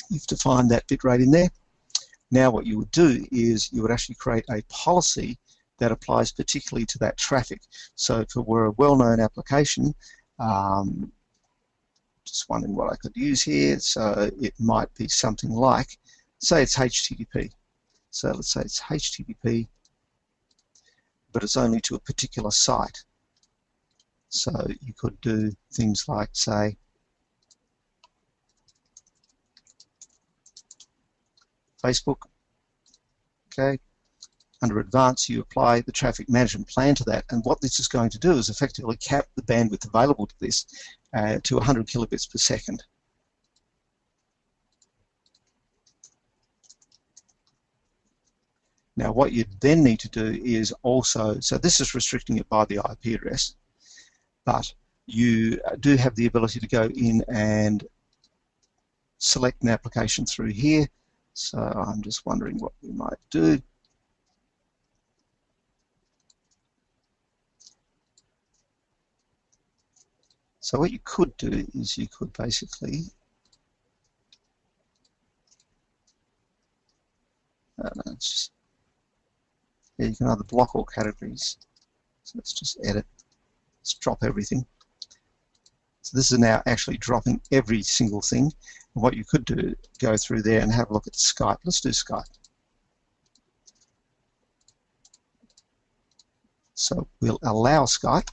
you've defined that bit rate in there. Now what you would do is you would actually create a policy that applies particularly to that traffic. So if it were a well-known application, just wondering what I could use here, so it might be something like, say it's HTTP. So let's say it's HTTP, but it's only to a particular site. So you could do things like, say, Facebook. Okay, Under Advanced, you apply the traffic management plan to that, and what this is going to do is effectively cap the bandwidth available to this to 100 kilobits per second. Now what you then need to do is also, so this is restricting it by the IP address, but you do have the ability to go in and select an application through here. So I'm just wondering what we might do. So what you could do is you could basically yeah, you can either block all categories. So let's just edit. Let's drop everything. So this is now actually dropping every single thing. And what you could do, go through there and have a look at Skype. Let's do Skype. So we'll allow Skype,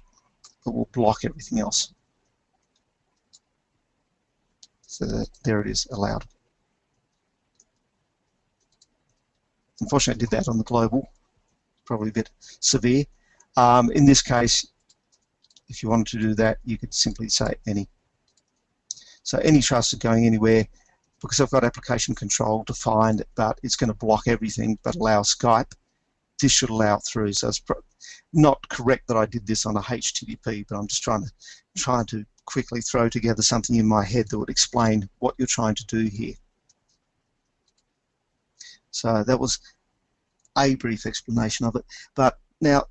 but we'll block everything else. So there it is, allowed. Unfortunately, I did that on the global. Probably a bit severe. In this case, if you wanted to do that, you could simply say any. So any trusted going anywhere, because I've got application control defined, but it's going to block everything but allow Skype. This should allow it through. So it's not correct that I did this on a HTTP, but I'm just trying to quickly throw together something in my head that would explain what you're trying to do here. So that was a brief explanation of it. But now,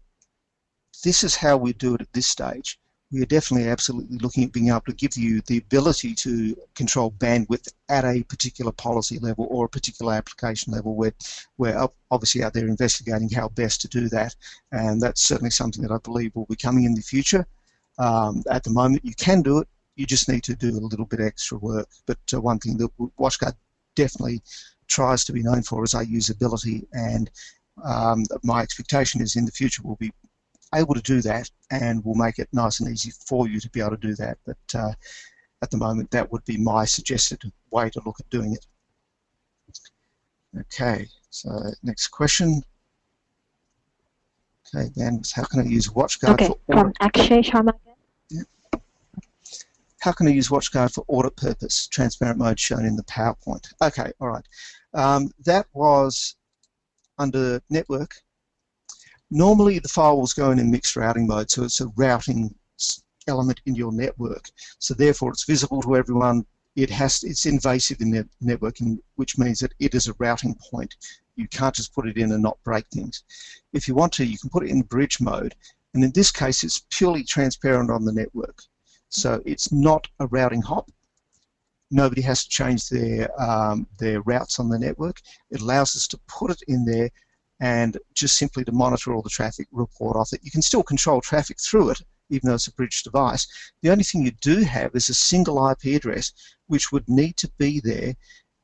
this is how we do it at this stage. We are definitely absolutely looking at being able to give you the ability to control bandwidth at a particular policy level or a particular application level. We're obviously out there investigating how best to do that, and that's certainly something that I believe will be coming in the future. At the moment, you can do it. You just need to do a little bit extra work. But one thing that WatchGuard definitely tries to be known for is our usability, and my expectation is in the future we'll be able to do that, and we'll make it nice and easy for you to be able to do that. But at the moment, that would be my suggested way to look at doing it. Okay, so next question. Okay, Dan, how can I use WatchGuard for audit? From Akshay Sharma. Yeah. How can I use WatchGuard for audit purpose? Transparent mode shown in the PowerPoint. Okay, all right. That was under network. Normally the firewalls go in mixed routing mode, so it's a routing element in your network. So therefore it's visible to everyone. It's invasive in networking, which means that it is a routing point. You can't just put it in and not break things. If you want to, you can put it in bridge mode, and in this case it's purely transparent on the network. So it's not a routing hop. Nobody has to change their routes on the network. It allows us to put it in there and just simply to monitor all the traffic, report off it. You can still control traffic through it, even though it's a bridge device. The only thing you do have is a single IP address, which would need to be there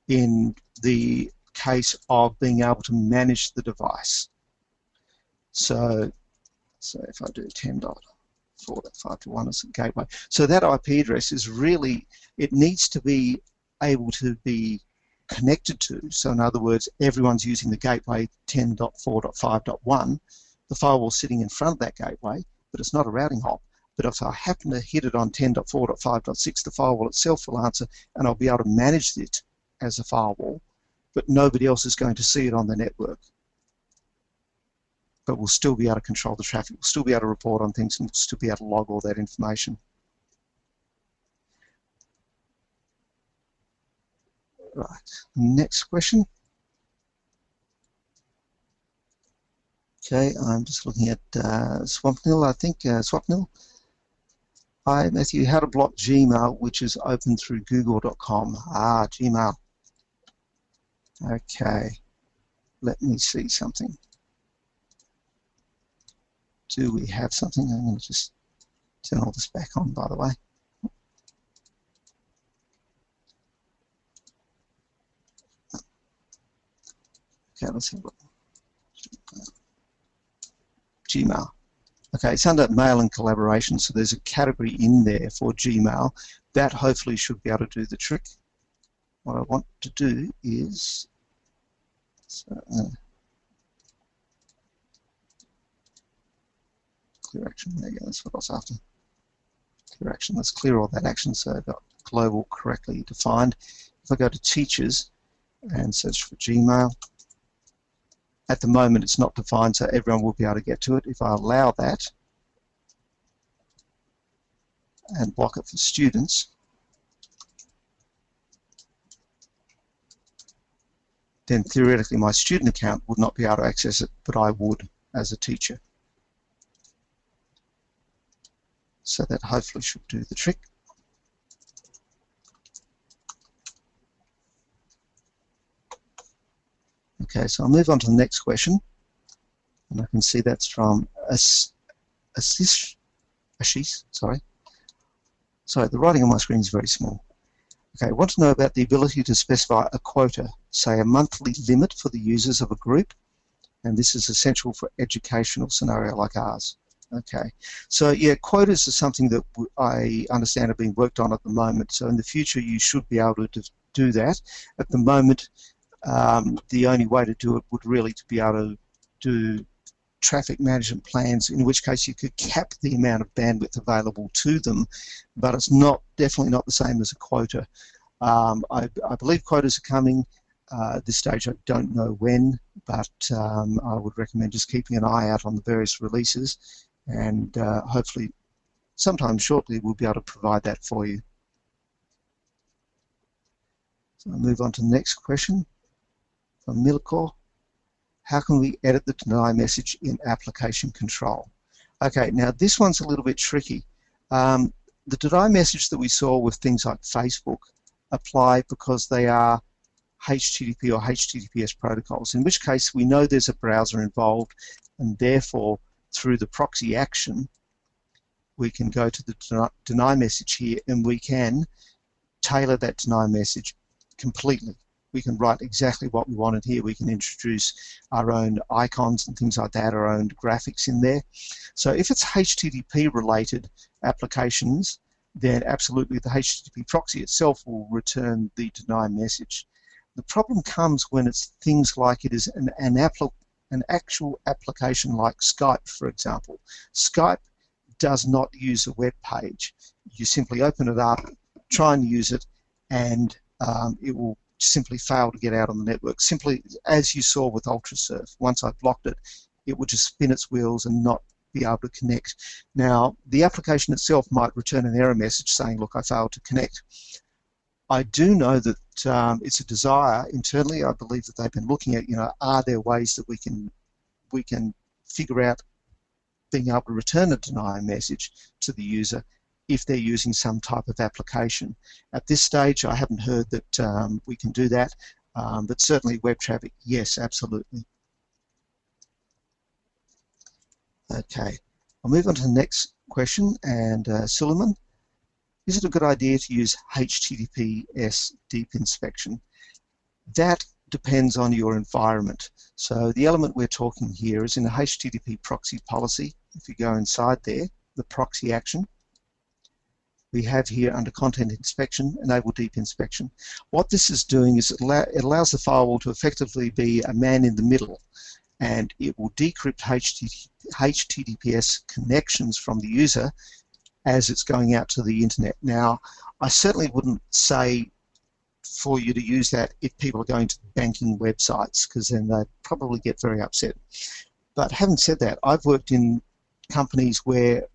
in the case of being able to manage the device. So if I do 10.4.5.1 as a gateway, so that IP address is really, it needs to be able to be connected to. So in other words, everyone's using the gateway 10.4.5.1. The firewall's sitting in front of that gateway, but it's not a routing hop. But if I happen to hit it on 10.4.5.6, the firewall itself will answer, and I'll be able to manage it as a firewall, but nobody else is going to see it on the network. But we'll still be able to control the traffic, we'll still be able to report on things, and we'll still be able to log all that information. Right, next question. Okay, I'm just looking at Swampnil, I think, Swampnil. Hi, Matthew, how to block Gmail, which is open through google.com. Ah, Gmail. Okay, let me see something. Do we have something? I'm going to just turn all this back on, by the way. Okay, let's have a look. Gmail. Okay, it's under mail and collaboration, so there's a category in there for Gmail. That hopefully should be able to do the trick. What I want to do is, clear action. There you go, that's what I was after. Clear action. Let's clear all that action so I've got global correctly defined. If I go to teachers and search for Gmail, at the moment it's not defined, so everyone will be able to get to it. If I allow that and block it for students, then theoretically my student account would not be able to access it, but I would as a teacher. So that hopefully should do the trick. Okay, so I'll move on to the next question, and I can see that's from Ashish. Sorry, the writing on my screen is very small. Okay, I want to know about the ability to specify a quota, say a monthly limit for the users of a group, and this is essential for educational scenario like ours. Okay, so yeah, quotas are something that I understand are being worked on at the moment, so in the future you should be able to do that. At the moment, the only way to do it would really to be able to do traffic management plans, in which case you could cap the amount of bandwidth available to them, but it's definitely not the same as a quota. I believe quotas are coming. At this stage I don't know when, but I would recommend just keeping an eye out on the various releases, and hopefully sometime shortly we'll be able to provide that for you. So I'll move on to the next question from Milko. How can we edit the deny message in application control? Okay, now this one's a little bit tricky. The deny message that we saw with things like Facebook apply because they are HTTP or HTTPS protocols, in which case we know there's a browser involved, and therefore through the proxy action we can go to the deny message here and we can tailor that deny message completely. We can write exactly what we wanted here. We can introduce our own icons and things like that, our own graphics in there. So if it's HTTP related applications, then absolutely the HTTP proxy itself will return the deny message. The problem comes when it's things like it is an actual application like Skype, for example. Skype does not use a web page. You simply open it up, try and use it, and it will simply fail to get out on the network. Simply, as you saw with UltraSurf, once I blocked it, it would just spin its wheels and not be able to connect. Now, the application itself might return an error message saying, look, I failed to connect. I do know that it's a desire internally. I believe that they've been looking at, are there ways that we can figure out being able to return a deny message to the user if they're using some type of application. At this stage, I haven't heard that we can do that, but certainly web traffic, yes, absolutely. Okay, I'll move on to the next question, and Suleiman, is it a good idea to use HTTPS deep inspection? That depends on your environment. So the element we're talking here is in the HTTP proxy policy. If you go inside there, the proxy action, we have here under content inspection, enable deep inspection. What this is doing is it allows the firewall to effectively be a man in the middle, and it will decrypt HTTPS connections from the user as it's going out to the internet. Now, I certainly wouldn't say for you to use that if people are going to banking websites, because then they'd probably get very upset. But having said that, I've worked in companies where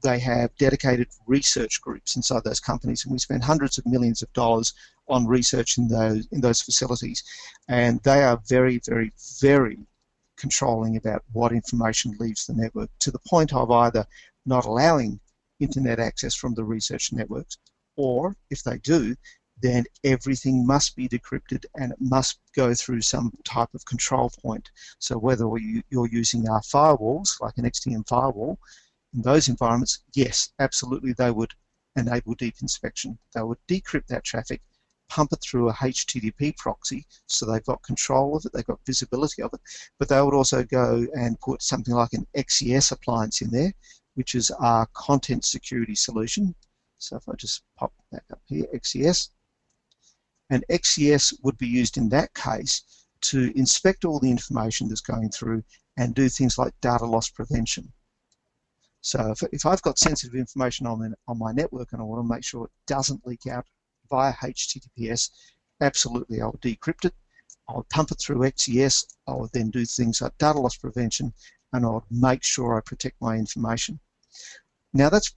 they have dedicated research groups inside those companies, and we spend hundreds of millions of dollars on research in those facilities, and they are very, very, very controlling about what information leaves the network, to the point of either not allowing internet access from the research networks, or if they do, then everything must be decrypted and it must go through some type of control point. So whether you're using our firewalls, like an XTM firewall, in those environments, yes, absolutely, they would enable deep inspection. They would decrypt that traffic, pump it through a HTTP proxy, so they've got control of it, they've got visibility of it, but they would also go and put something like an XES appliance in there, which is our content security solution. So if I just pop that up here, XES, and XES would be used in that case to inspect all the information that's going through and do things like data loss prevention. So if I've got sensitive information on my network and I want to make sure it doesn't leak out via HTTPS, absolutely I'll decrypt it, I'll pump it through XES, I'll then do things like data loss prevention, and I'll make sure I protect my information. Now that's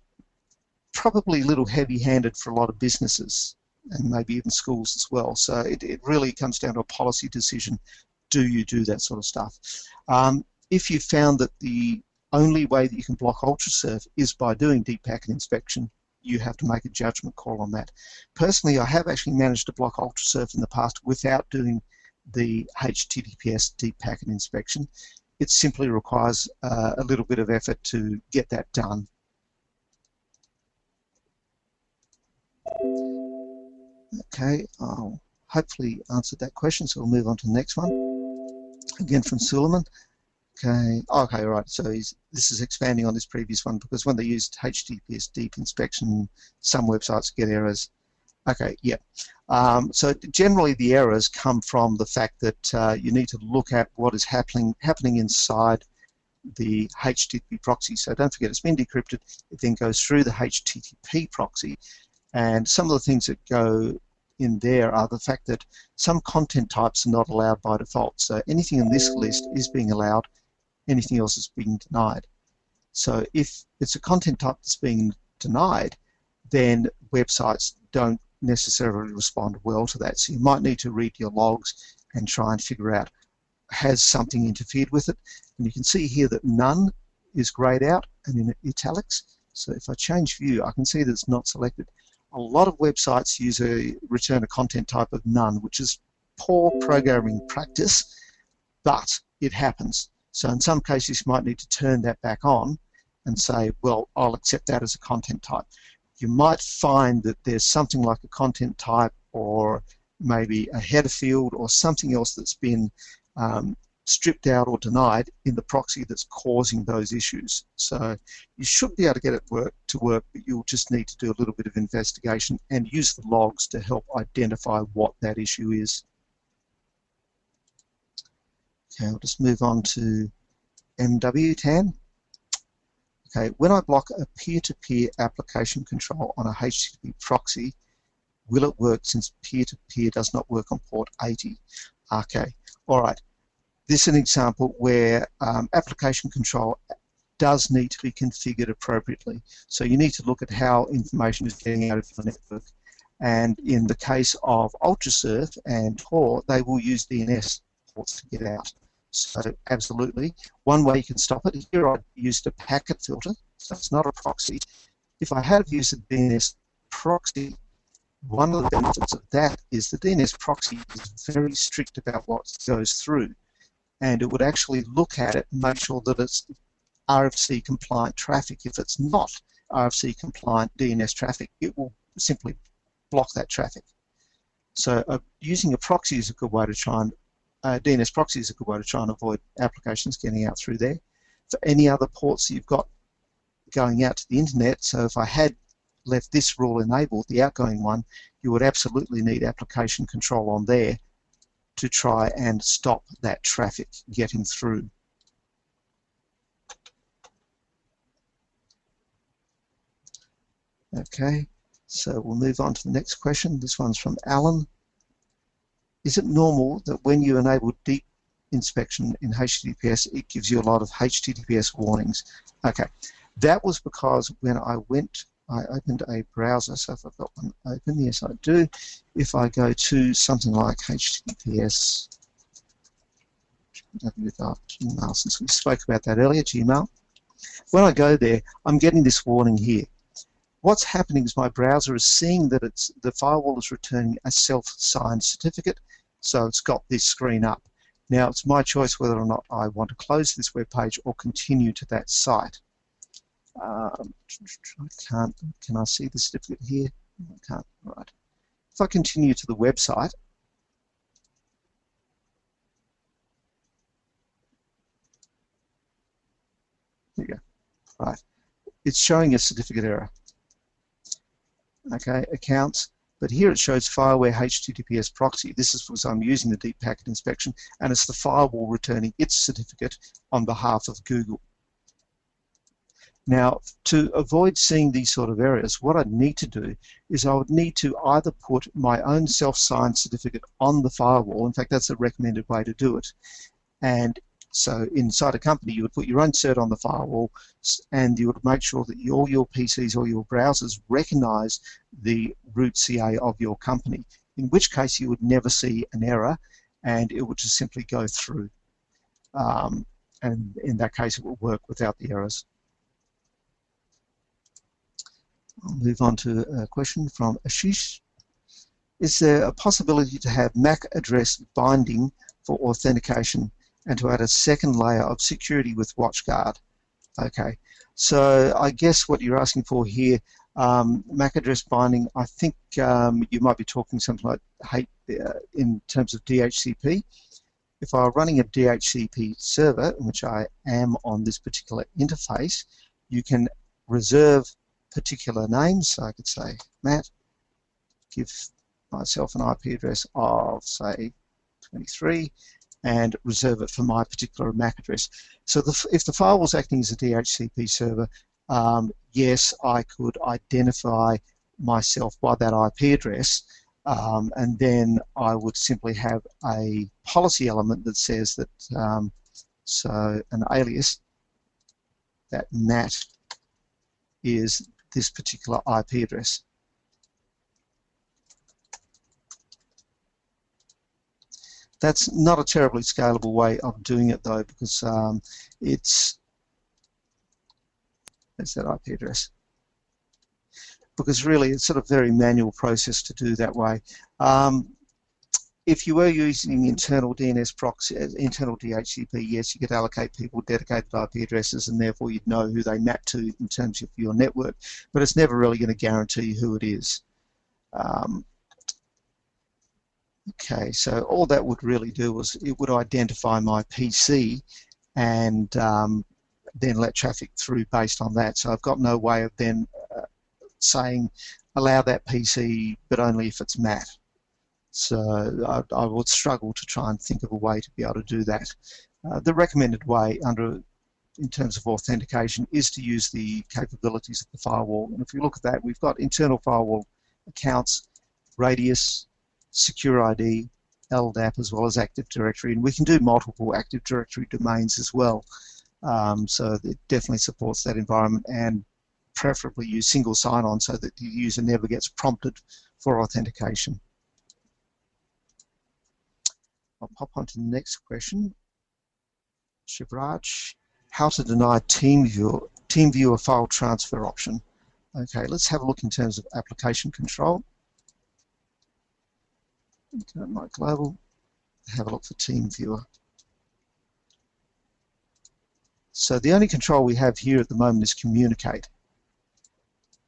probably a little heavy-handed for a lot of businesses and maybe even schools as well. So it really comes down to a policy decision. Do you do that sort of stuff? If you found that the only way that you can block UltraSurf is by doing deep packet inspection, you have to make a judgment call on that. Personally, I have actually managed to block UltraSurf in the past without doing the HTTPS deep packet inspection. It simply requires a little bit of effort to get that done. Okay, I'll hopefully answered that question, so we'll move on to the next one. Again from Suleiman. Okay, right, so this is expanding on this previous one, because when they used HTTPS deep inspection, some websites get errors. Okay, yeah. So generally the errors come from the fact that you need to look at what is happening inside the HTTP proxy. So don't forget, it's been decrypted, it then goes through the HTTP proxy, and some of the things that go in there are the fact that some content types are not allowed by default. So anything in this list is being allowed, anything else is being denied. So if it's a content type that's being denied, then websites don't necessarily respond well to that. So you might need to read your logs and try and figure out, has something interfered with it? And you can see here that none is grayed out and in italics. So if I change view, I can see that it's not selected. A lot of websites use return a content type of none, which is poor programming practice, but it happens. So in some cases you might need to turn that back on and say, well, I'll accept that as a content type. You might find that there's something like a content type or maybe a header field or something else that's been stripped out or denied in the proxy that's causing those issues. So you should be able to get it to work, but you'll just need to do a little bit of investigation and use the logs to help identify what that issue is. Okay, I'll just move on to MWTAN. Okay, when I block a peer-to-peer application control on a HTTP proxy, will it work since peer-to-peer does not work on port 80? Okay, all right. This is an example where application control does need to be configured appropriately. So you need to look at how information is getting out of your network. And in the case of UltraSurf and Tor, they will use DNS ports to get out. So absolutely, one way you can stop it, here I used a packet filter, so it's not a proxy. If I have used a DNS proxy, one of the benefits of that is the DNS proxy is very strict about what goes through, and it would actually look at it and make sure that it's RFC compliant traffic. If it's not RFC compliant DNS traffic, it will simply block that traffic. So using a proxy is a good way to try and DNS proxy is a good way to try and avoid applications getting out through there. For any other ports that you've got going out to the internet, so if I had left this rule enabled, the outgoing one, you would absolutely need application control on there to try and stop that traffic getting through. Okay, so we'll move on to the next question. This one's from Alan. Is it normal that when you enable deep inspection in HTTPS, it gives you a lot of HTTPS warnings? Okay, that was because when I opened a browser, so if I've got one open, yes I do. If I go to something like HTTPS, Gmail, since we spoke about that earlier, Gmail, when I go there, I'm getting this warning here. What's happening is my browser is seeing that the firewall is returning a self-signed certificate, so it's got this screen up. Now it's my choice whether or not I want to close this web page or continue to that site. I can't. Can I see the certificate here? I can't. Right. If I continue to the website, there you go. Right. It's showing a certificate error. Okay, accounts. But here it shows fireware HTTPS proxy. This is because I'm using the deep packet inspection, and it's the firewall returning its certificate on behalf of Google. Now, to avoid seeing these sort of errors, what I'd need to do is I would need to either put my own self-signed certificate on the firewall. In fact, that's the recommended way to do it. And so inside a company, you would put your own cert on the firewall, and you would make sure that all your PCs or your browsers recognize the root CA of your company, in which case you would never see an error, and it would just simply go through. And in that case, it will work without the errors. I'll move on to a question from Ashish. Is there a possibility to have MAC address binding for authentication and to add a second layer of security with WatchGuard? Okay, so I guess what you're asking for here, MAC address binding, I think you might be talking something like in terms of DHCP. If I were running a DHCP server, which I am on this particular interface, you can reserve particular names. So I could say Matt, give myself an IP address of, say, 23, and reserve it for my particular MAC address. So if the firewall's acting as a DHCP server, yes, I could identify myself by that IP address, and then I would simply have a policy element that says that, so an alias, that Matt is this particular IP address. That's not a terribly scalable way of doing it though, because that's that IP address. Because really it's sort of very manual process to do that way. If you were using internal DNS proxy, internal DHCP, yes, you could allocate people dedicated IP addresses, and therefore you'd know who they map to in terms of your network, but it's never really going to guarantee who it is. Okay, so all that would really do was it would identify my PC and then let traffic through based on that. So I've got no way of then saying allow that PC, but only if it's Matt. So I would struggle to try and think of a way to be able to do that. The recommended way in terms of authentication is to use the capabilities of the firewall. And if you look at that, we've got internal firewall accounts, Radius, Secure ID, LDAP, as well as Active Directory, and we can do multiple Active Directory domains as well. So it definitely supports that environment, and preferably use single sign-on so that the user never gets prompted for authentication. I'll pop on to the next question. Shivraj, how to deny TeamViewer file transfer option. Okay, let's have a look in terms of application control. Okay, my global, have a look for TeamViewer. So the only control we have here at the moment is communicate.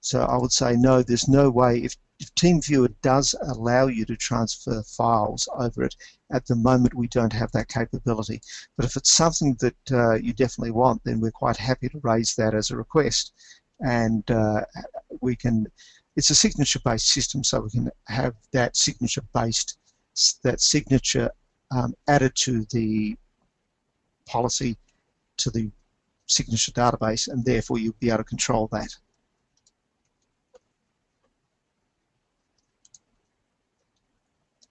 So I would say no, there's no way, if TeamViewer does allow you to transfer files over it, at the moment we don't have that capability. But if it's something that you definitely want, then we're quite happy to raise that as a request. And we can, it's a signature-based system, so we can have that signature-based, that signature added to the policy, to the signature database, and therefore you'll be able to control that.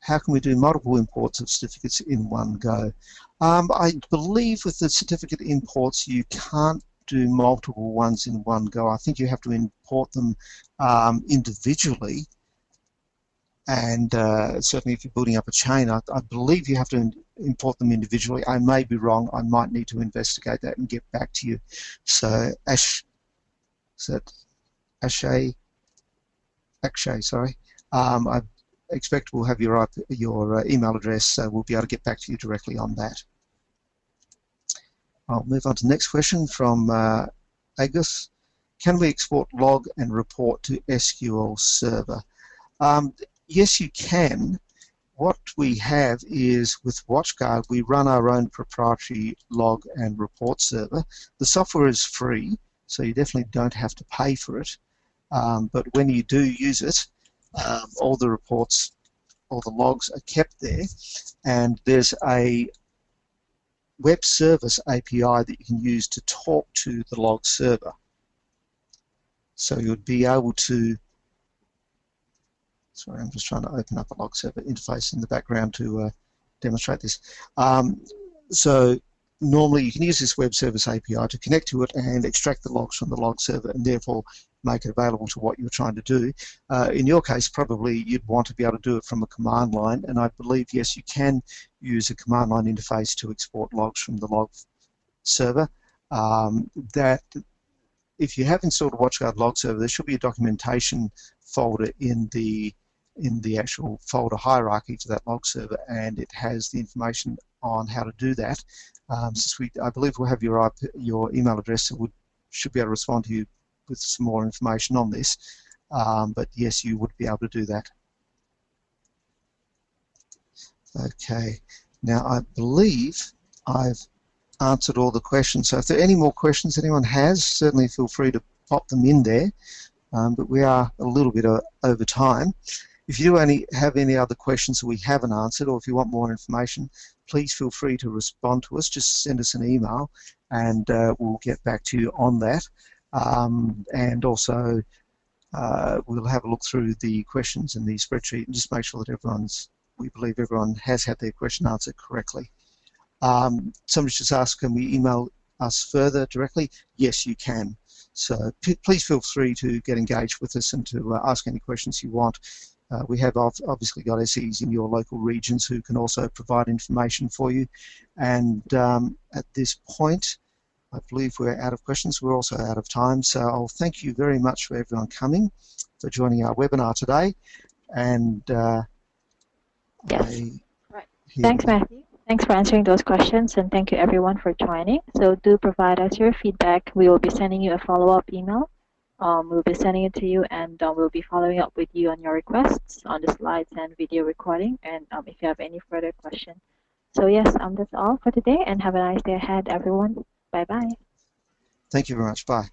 How can we do multiple imports of certificates in one go? I believe with the certificate imports you can't do multiple ones in one go. I think you have to import them individually, and certainly if you're building up a chain, I believe you have to import them individually. I may be wrong. I might need to investigate that and get back to you. So Akshay, sorry. I expect we'll have your email address, so we'll be able to get back to you directly on that. I'll move on to the next question from Agus. Can we export log and report to SQL Server? Yes, you can. What we have is with WatchGuard, we run our own proprietary log and report server. The software is free, so you definitely don't have to pay for it. But when you do use it, all the reports, all the logs are kept there, and there's a web service API that you can use to talk to the log server. So you'd be able to, sorry, I'm just trying to open up a log server interface in the background to demonstrate this. So normally you can use this web service API to connect to it and extract the logs from the log server and therefore make it available to what you're trying to do. In your case, probably you'd want to be able to do it from a command line, and I believe, yes, you can use a command line interface to export logs from the log server. That if you have installed a WatchGuard log server, there should be a documentation folder in the actual folder hierarchy to that log server, and it has the information on how to do that. Since I believe we'll have your email address, so we should be able to respond to you with some more information on this. But yes, you would be able to do that. Okay, now I believe I've answered all the questions. So if there are any more questions anyone has, certainly feel free to pop them in there. But we are a little bit over time. If you have any other questions that we haven't answered, or if you want more information, please feel free to respond to us. Just send us an email and we'll get back to you on that. And also we'll have a look through the questions in the spreadsheet and just make sure that we believe everyone has had their question answered correctly. Somebody just asked, can we email us further directly? Yes, you can. So please feel free to get engaged with us and to ask any questions you want. We have obviously got SEs in your local regions who can also provide information for you. And at this point, I believe we're out of questions. We're also out of time. So I'll thank you very much for everyone coming, for joining our webinar today. And yes. Right. Thanks, Matthew. Thanks for answering those questions, and thank you everyone for joining. So do provide us your feedback. We will be sending you a follow-up email. We'll be sending it to you, and we'll be following up with you on your requests on the slides and video recording, and if you have any further questions. So yes, that's all for today, and have a nice day ahead, everyone. Bye-bye. Thank you very much. Bye.